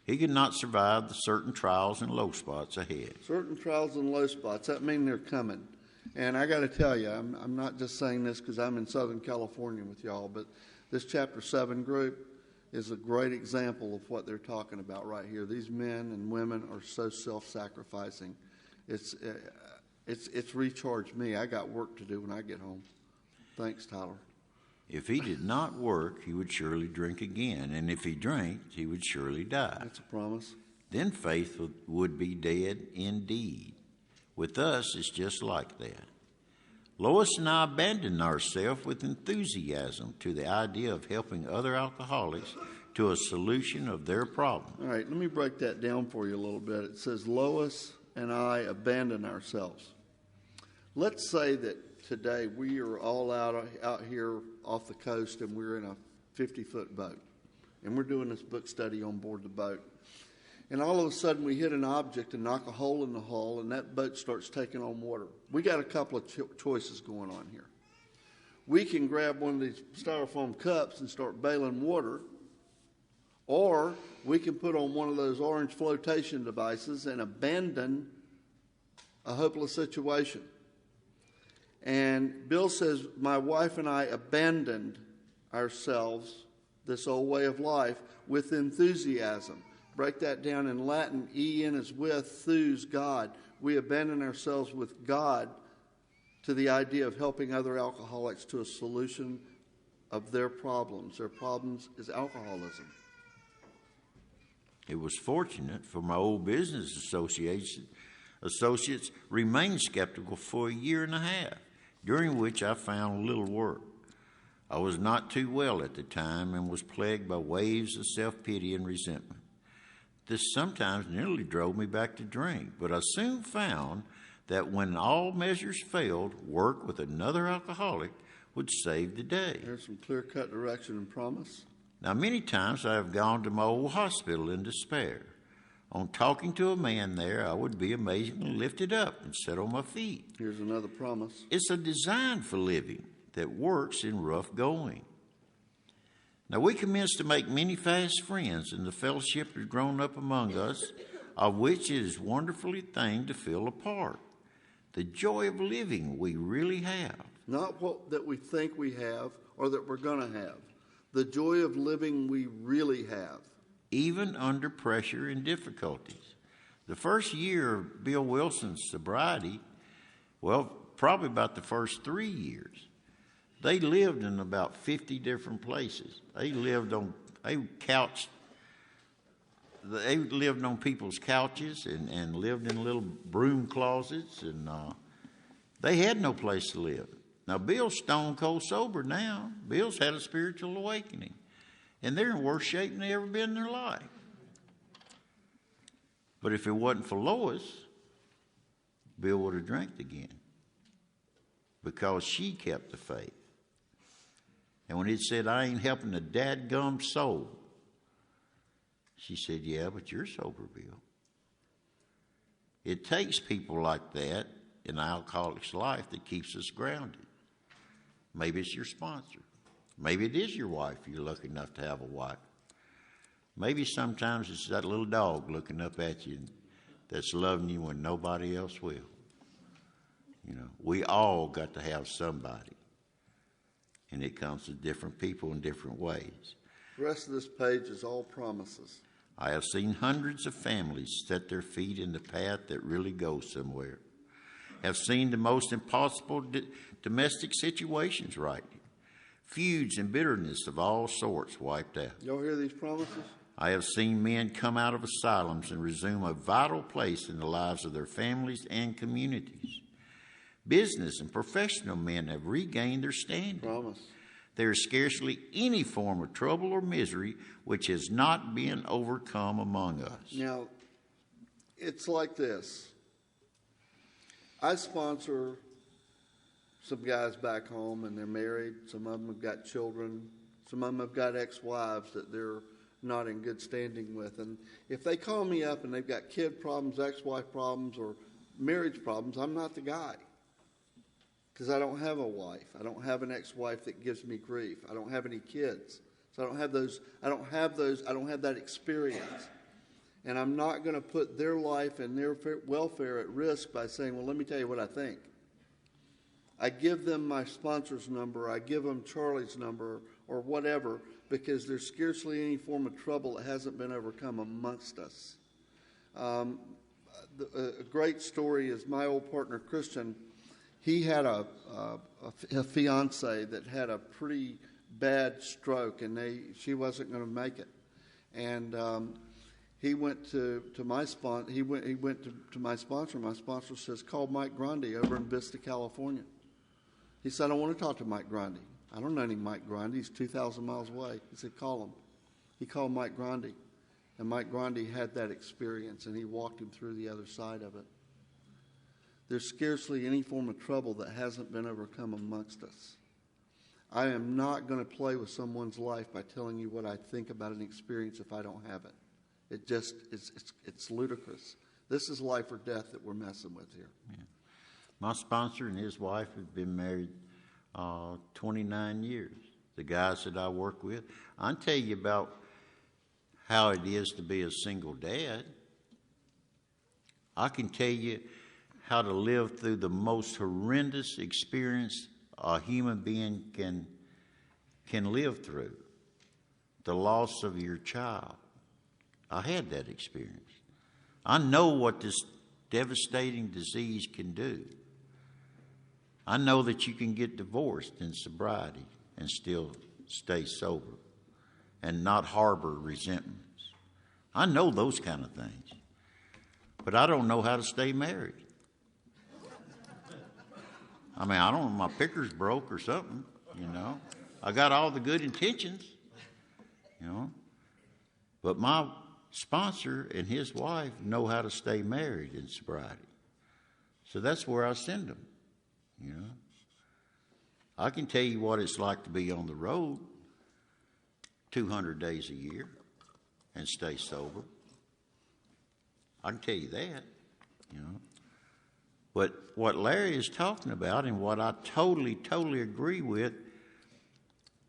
he could not survive the certain trials and low spots ahead. Certain trials and low spots, that means they're coming. And I got to tell you, I'm not just saying this because I'm in Southern California with y'all, but this Chapter 7 group is a great example of what they're talking about right here. These men and women are so self-sacrificing. It's recharged me. I got work to do when I get home. Thanks, Tyler. If he did not work, he would surely drink again. And if he drank, he would surely die. That's a promise. Then faith would be dead indeed. With us, it's just like that. Lois and I abandoned ourselves with enthusiasm to the idea of helping other alcoholics to a solution of their problem. All right, let me break that down for you a little bit. It says Lois and I abandon ourselves. Let's say that today we are all out here off the coast and we're in a 50-foot boat. And we're doing this book study on board the boat. And all of a sudden we hit an object and knock a hole in the hull and that boat starts taking on water. We got a couple of choices going on here. We can grab one of these styrofoam cups and start bailing water, or we can put on one of those orange flotation devices and abandon a hopeless situation. And Bill says, my wife and I abandoned ourselves, this old way of life, with enthusiasm. Break that down in Latin. En is with, thus, God. We abandon ourselves with God to the idea of helping other alcoholics to a solution of their problems. Their problems is alcoholism. It was fortunate for my old business associates remained skeptical for a year and a half, during which I found little work. I was not too well at the time and was plagued by waves of self-pity and resentment. This sometimes nearly drove me back to drink, but I soon found that when all measures failed, work with another alcoholic would save the day. There's some clear-cut direction and promise. Now, many times I have gone to my old hospital in despair. On talking to a man there, I would be amazingly lifted up and set on my feet. Here's another promise. It's a design for living that works in rough going. Now, we commenced to make many fast friends, and the fellowship has grown up among us, of which it is wonderfully thing to feel a part. The joy of living we really have. Not what that we think we have or that we're going to have. The joy of living we really have. Even under pressure and difficulties. The first year of Bill Wilson's sobriety, well, probably about the first 3 years, they lived in about 50 different places. They couched they lived on people's couches and lived in little broom closets, and they had no place to live. Now, Bill's stone cold sober now. Bill's had a spiritual awakening, and they're in worse shape than they ever been in their life. But if it wasn't for Lois, Bill would have drank again, because she kept the faith. And when it said, I ain't helping a dadgum soul, she said, yeah, but you're sober, Bill. It takes people like that in an alcoholic's life that keeps us grounded. Maybe it's your sponsor. Maybe it is your wife. You're lucky enough to have a wife. Maybe sometimes it's that little dog looking up at you that's loving you when nobody else will. You know, we all got to have somebody. And it comes to different people in different ways. The rest of this page is all promises. I have seen hundreds of families set their feet in the path that really goes somewhere. Have seen the most impossible domestic situations righted. Feuds and bitterness of all sorts wiped out. Y'all hear these promises? I have seen men come out of asylums and resume a vital place in the lives of their families and communities. Business and professional men have regained their standing. Promise. There is scarcely any form of trouble or misery which has not been overcome among us. Now, it's like this. I sponsor some guys back home, and they're married. Some of them have got children. Some of them have got ex-wives that they're not in good standing with. And if they call me up and they've got kid problems, ex-wife problems, or marriage problems, I'm not the guy. Because I don't have a wife. I don't have an ex-wife that gives me grief. I don't have any kids. So I don't have that experience. And I'm not going to put their life and their welfare at risk by saying, well, let me tell you what I think. I give them my sponsor's number. I give them Charlie's number or whatever, because there's scarcely any form of trouble that hasn't been overcome amongst us. A great story is my old partner, Christian. He had a fiance that had a pretty bad stroke, and she wasn't going to make it. And he went to my sponsor. He went to my sponsor. My sponsor says, "Call Mike Grundy over in Vista, California." He said, "I don't want to talk to Mike Grundy. I don't know any Mike Grundy. He's 2,000 miles away." He said, "Call him." He called Mike Grundy, and Mike Grundy had that experience, and he walked him through the other side of it. There's scarcely any form of trouble that hasn't been overcome amongst us. I am not going to play with someone's life by telling you what I think about an experience if I don't have it. It's ludicrous. This is life or death that we're messing with here. Yeah. My sponsor and his wife have been married 29 years. The guys that I work with, I'll tell you about how it is to be a single dad. I can tell you how to live through the most horrendous experience a human being can live through. The loss of your child. I had that experience. I know what this devastating disease can do. I know that you can get divorced in sobriety and still stay sober and not harbor resentments. I know those kind of things. But I don't know how to stay married. I mean, I don't know, my picker's broke or something, you know. I got all the good intentions, you know. But my sponsor and his wife know how to stay married in sobriety. So that's where I send them, you know. I can tell you what it's like to be on the road 200 days a year and stay sober. I can tell you that, you know. But what Larry is talking about and what I totally agree with,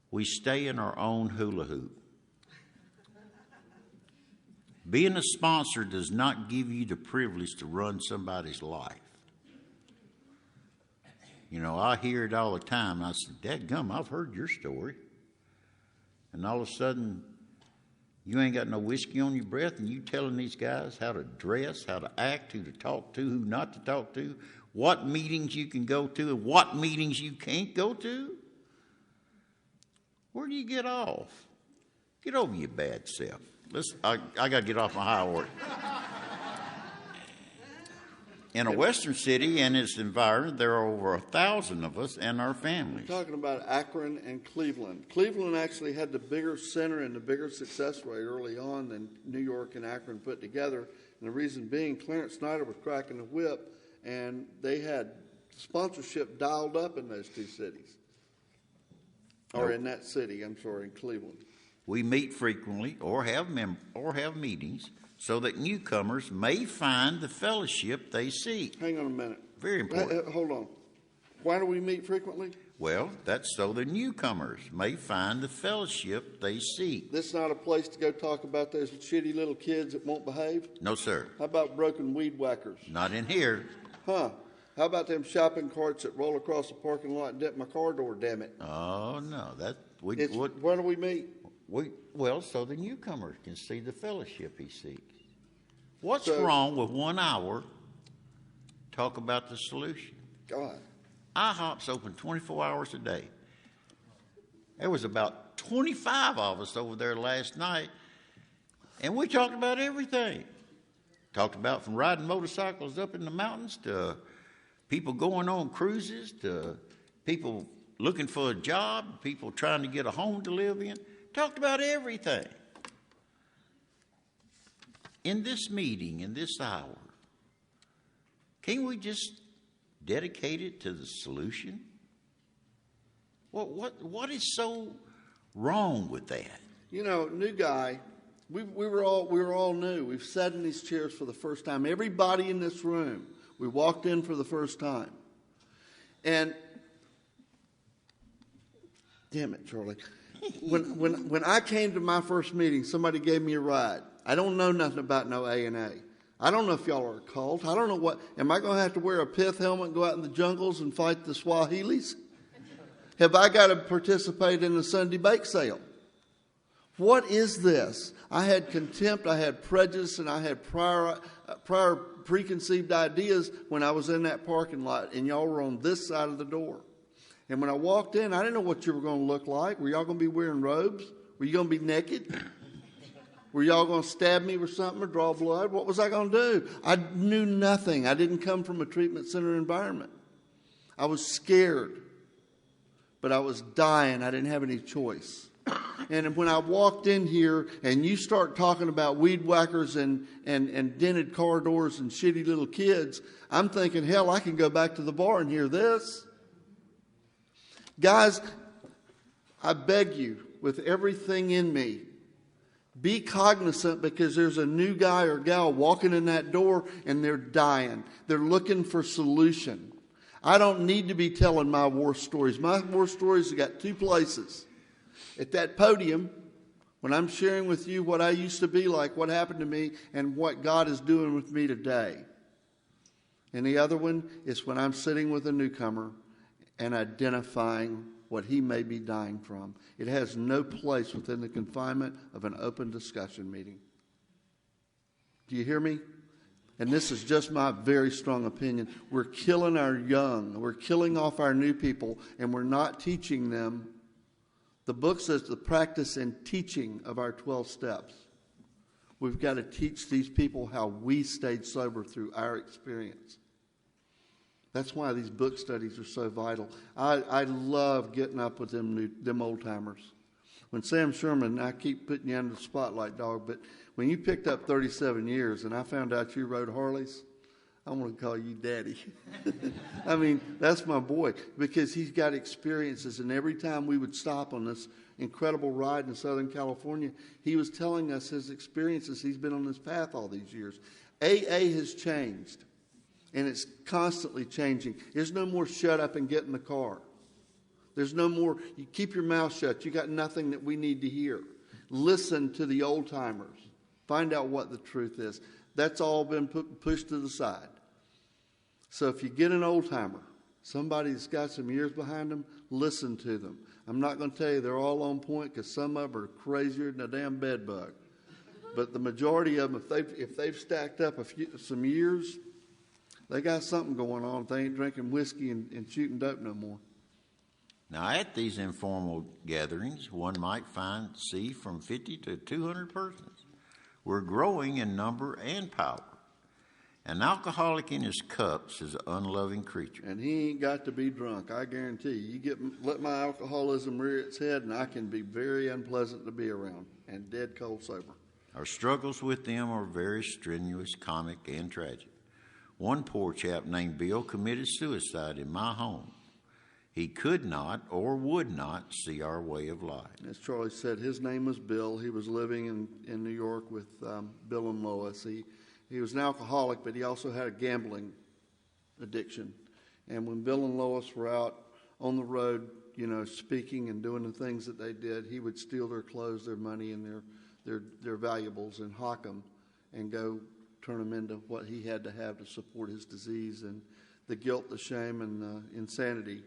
we stay in our own hula hoop. Being a sponsor does not give you the privilege to run somebody's life. You know, I hear it all the time. I said, "Dadgum, I've heard your story." And all of a sudden, you ain't got no whiskey on your breath, and you telling these guys how to dress, how to act, who to talk to, who not to talk to, what meetings you can go to, and what meetings you can't go to. Where do you get off? Get over your bad self. I got to get off my high horse. In a western city and its environment, there are over 1,000 of us and our families. We're talking about Akron and Cleveland. Cleveland actually had the bigger center and the bigger success rate early on than New York and Akron put together. And the reason being, Clarence Snyder was cracking the whip, and they had sponsorship dialed up in those two cities. Or in that city, I'm sorry, in Cleveland. We meet frequently or have meetings so that newcomers may find the fellowship they seek. Hang on a minute. Very important. Hold on. Why do we meet frequently? Well, that's so the newcomers may find the fellowship they seek. This is not a place to go talk about those shitty little kids that won't behave? No, sir. How about broken weed whackers? Not in here. How about them shopping carts that roll across the parking lot and dip my car door, damn it? Oh, no. Why do we meet? Well, so the newcomers can see the fellowship he seeks. What's wrong with 1 hour? Talk about the solution. God. IHOP's open 24 hours a day. There was about 25 of us over there last night, and we talked about everything. Talked about from riding motorcycles up in the mountains to people going on cruises to people looking for a job, people trying to get a home to live in. Talked about everything. In this meeting, in this hour, can't we just dedicate it to the solution? What is so wrong with that? You know, new guy, we were all new. We've sat in these chairs for the first time. Everybody in this room, we walked in for the first time. And damn it, Charlie. When I came to my first meeting, somebody gave me a ride. I don't know nothing about no A&A. I don't know if y'all are a cult. I don't know what. Am I going to have to wear a pith helmet and go out in the jungles and fight the Swahilis? Have I got to participate in the Sunday bake sale? What is this? I had contempt, I had prejudice, and I had prior preconceived ideas when I was in that parking lot, and y'all were on this side of the door. And when I walked in, I didn't know what you were going to look like. Were y'all going to be wearing robes? Were you going to be naked? Were y'all going to stab me with something or draw blood? What was I going to do? I knew nothing. I didn't come from a treatment center environment. I was scared, but I was dying. I didn't have any choice. And when I walked in here and you start talking about weed whackers and dented car doors and shitty little kids, I'm thinking, hell, I can go back to the bar and hear this. Guys, I beg you, with everything in me, be cognizant, because there's a new guy or gal walking in that door and they're dying. They're looking for solution. I don't need to be telling my war stories. My war stories have got two places. At that podium, when I'm sharing with you what I used to be like, what happened to me, and what God is doing with me today. And the other one is when I'm sitting with a newcomer and identifying what he may be dying from. It has no place within the confinement of an open discussion meeting. Do you hear me? And this is just my very strong opinion. We're killing our young. We're killing off our new people, and we're not teaching them. The book says the practice and teaching of our 12 steps. We've got to teach these people how we stayed sober through our experience. That's why these book studies are so vital. I love getting up with them old timers. When Sam Sherman, I keep putting you under the spotlight, dog, but when you picked up 37 years and I found out you rode Harleys, I'm going to call you Daddy. I mean, that's my boy, because he's got experiences, and every time we would stop on this incredible ride in Southern California, he was telling us his experiences. He's been on this path all these years. AA has changed. And it's constantly changing. There's no more shut up and get in the car. There's no more, you keep your mouth shut. You got nothing that we need to hear. Listen to the old timers. Find out what the truth is. That's all been pushed to the side. So if you get an old timer, somebody that's got some years behind them, listen to them. I'm not going to tell you they're all on point, because some of them are crazier than a damn bed bug. But the majority of them, if they've stacked up some years, they got something going on. They ain't drinking whiskey and shooting dope no more. Now, at these informal gatherings, one might see from 50 to 200 persons. We're growing in number and power. An alcoholic in his cups is an unloving creature. And he ain't got to be drunk, I guarantee you. Let my alcoholism rear its head, and I can be very unpleasant to be around and dead cold sober. Our struggles with them are very strenuous, comic, and tragic. One poor chap named Bill committed suicide in my home. He could not or would not see our way of life. As Charlie said, his name was Bill. He was living in New York with Bill and Lois. He was an alcoholic, but he also had a gambling addiction. And when Bill and Lois were out on the road, speaking and doing the things that they did, he would steal their clothes, their money, and their valuables and hawk them and go turn them into what he had to have to support his disease. And the guilt, the shame, and the insanity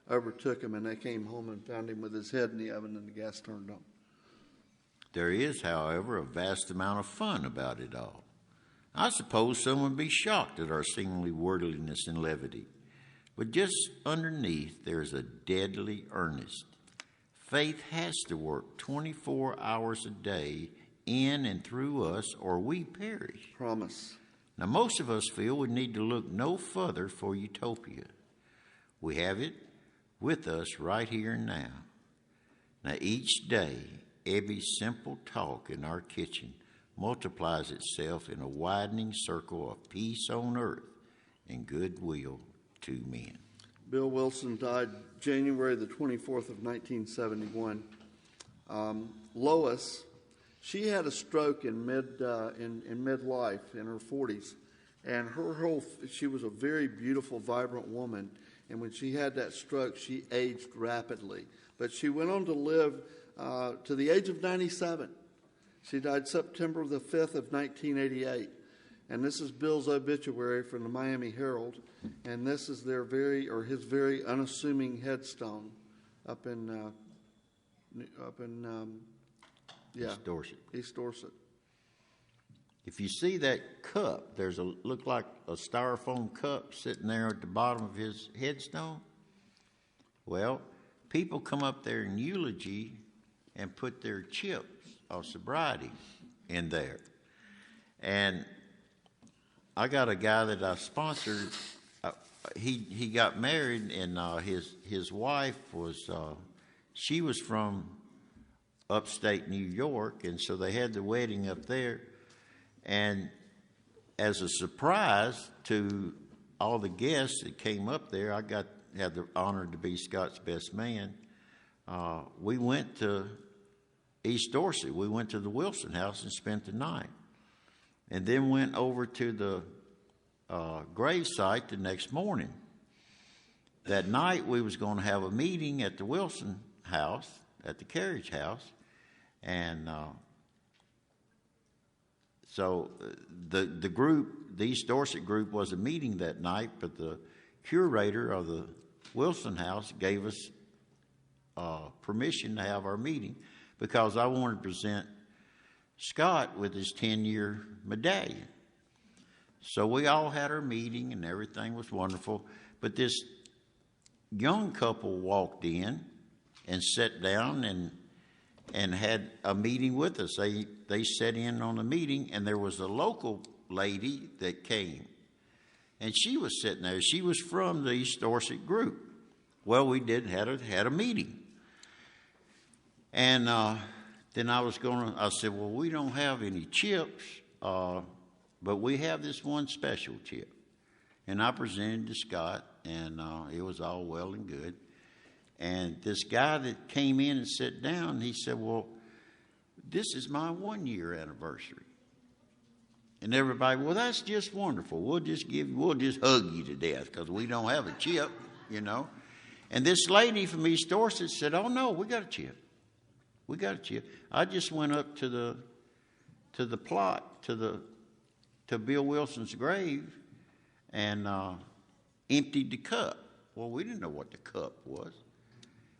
overtook him, and they came home and found him with his head in the oven and the gas turned on. There is, however, a vast amount of fun about it all. I suppose some would be shocked at our seemingly worldliness and levity. But just underneath, there is a deadly earnest. Faith has to work 24 hours a day in and through us, or we perish. Promise. Now, most of us feel we need to look no further for utopia. We have it with us right here and now. Now, each day, every simple talk in our kitchen multiplies itself in a widening circle of peace on earth and goodwill to men. Bill Wilson died January the 24th of 1971. Lois, she had a stroke in midlife, in her 40s, and she was a very beautiful, vibrant woman. And when she had that stroke, she aged rapidly. But she went on to live to the age of 97. She died September the 5th of 1988. And this is Bill's obituary from the Miami Herald. And this is his very unassuming headstone up in East Dorset. If you see that cup, look like a styrofoam cup sitting there at the bottom of his headstone. Well, people come up there in eulogy and put their chips of sobriety in there. And I got a guy that I sponsored. He got married, and his wife was she was from upstate New York, and so they had the wedding up there. And as a surprise to all the guests that came up there, I had the honor to be Scott's best man. We went to East Dorset. We went to the Wilson house and spent the night, and then went over to the grave site the next morning. That night we was going to have a meeting at the Wilson house, at the carriage house, and so the group, the East Dorset group, was a meeting that night, but the curator of the Wilson house gave us permission to have our meeting because I wanted to present Scott with his 10-year medallion. So we all had our meeting and everything was wonderful, but this young couple walked in and sat down and had a meeting with us. They sat in on the meeting, and there was a local lady that came, and she was sitting there. She was from the East Dorset group. Well, we had a meeting, and then I said, well, we don't have any chips, but we have this one special chip. And I presented to Scott, and it was all well and good. And this guy that came in and sat down, he said, well, this is my 1-year anniversary. And everybody, well, that's just wonderful. We'll just hug you to death because we don't have a chip, And this lady from East Dorset said, oh, no, we got a chip. We got a chip. I just went up to the plot, to Bill Wilson's grave, and emptied the cup. Well, we didn't know what the cup was.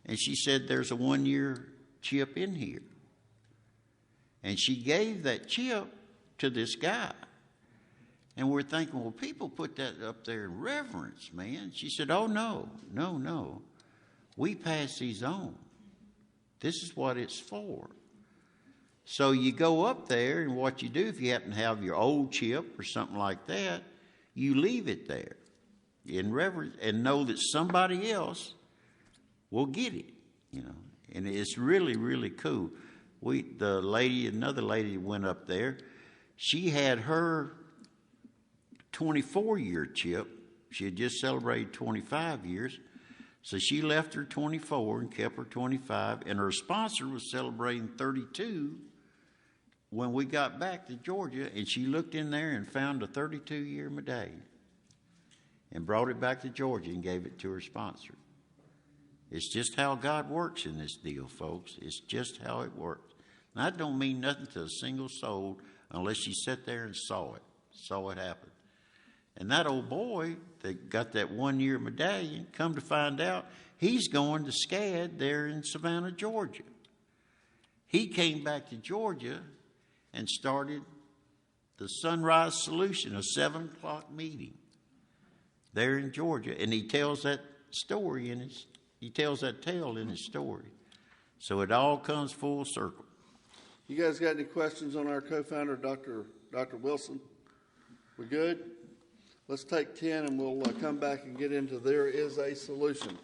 And she said, there's a 1-year chip in here. And she gave that chip to this guy. And we're thinking, well, people put that up there in reverence, man. She said, oh, no. We pass these on. This is what it's for. So you go up there, and what you do, if you happen to have your old chip or something like that, you leave it there in reverence and know that somebody else will get it, you know. And it's really, really cool. Another lady went up there. She had her 24-year chip. She had just celebrated 25 years. So she left her 24 and kept her 25. And her sponsor was celebrating 32 when we got back to Georgia. And she looked in there and found a 32-year medallion and brought it back to Georgia and gave it to her sponsor. It's just how God works in this deal, folks. It's just how it works. And that don't mean nothing to a single soul unless you sat there and saw it happen. And that old boy that got that 1-year medallion, come to find out, he's going to SCAD there in Savannah, Georgia. He came back to Georgia and started the Sunrise Solution, a 7 o'clock meeting there in Georgia. And he tells that story he tells that tale in his story. So it all comes full circle. You guys got any questions on our co-founder, Dr. Wilson? We good? Let's take 10 and we'll come back and get into There Is a Solution.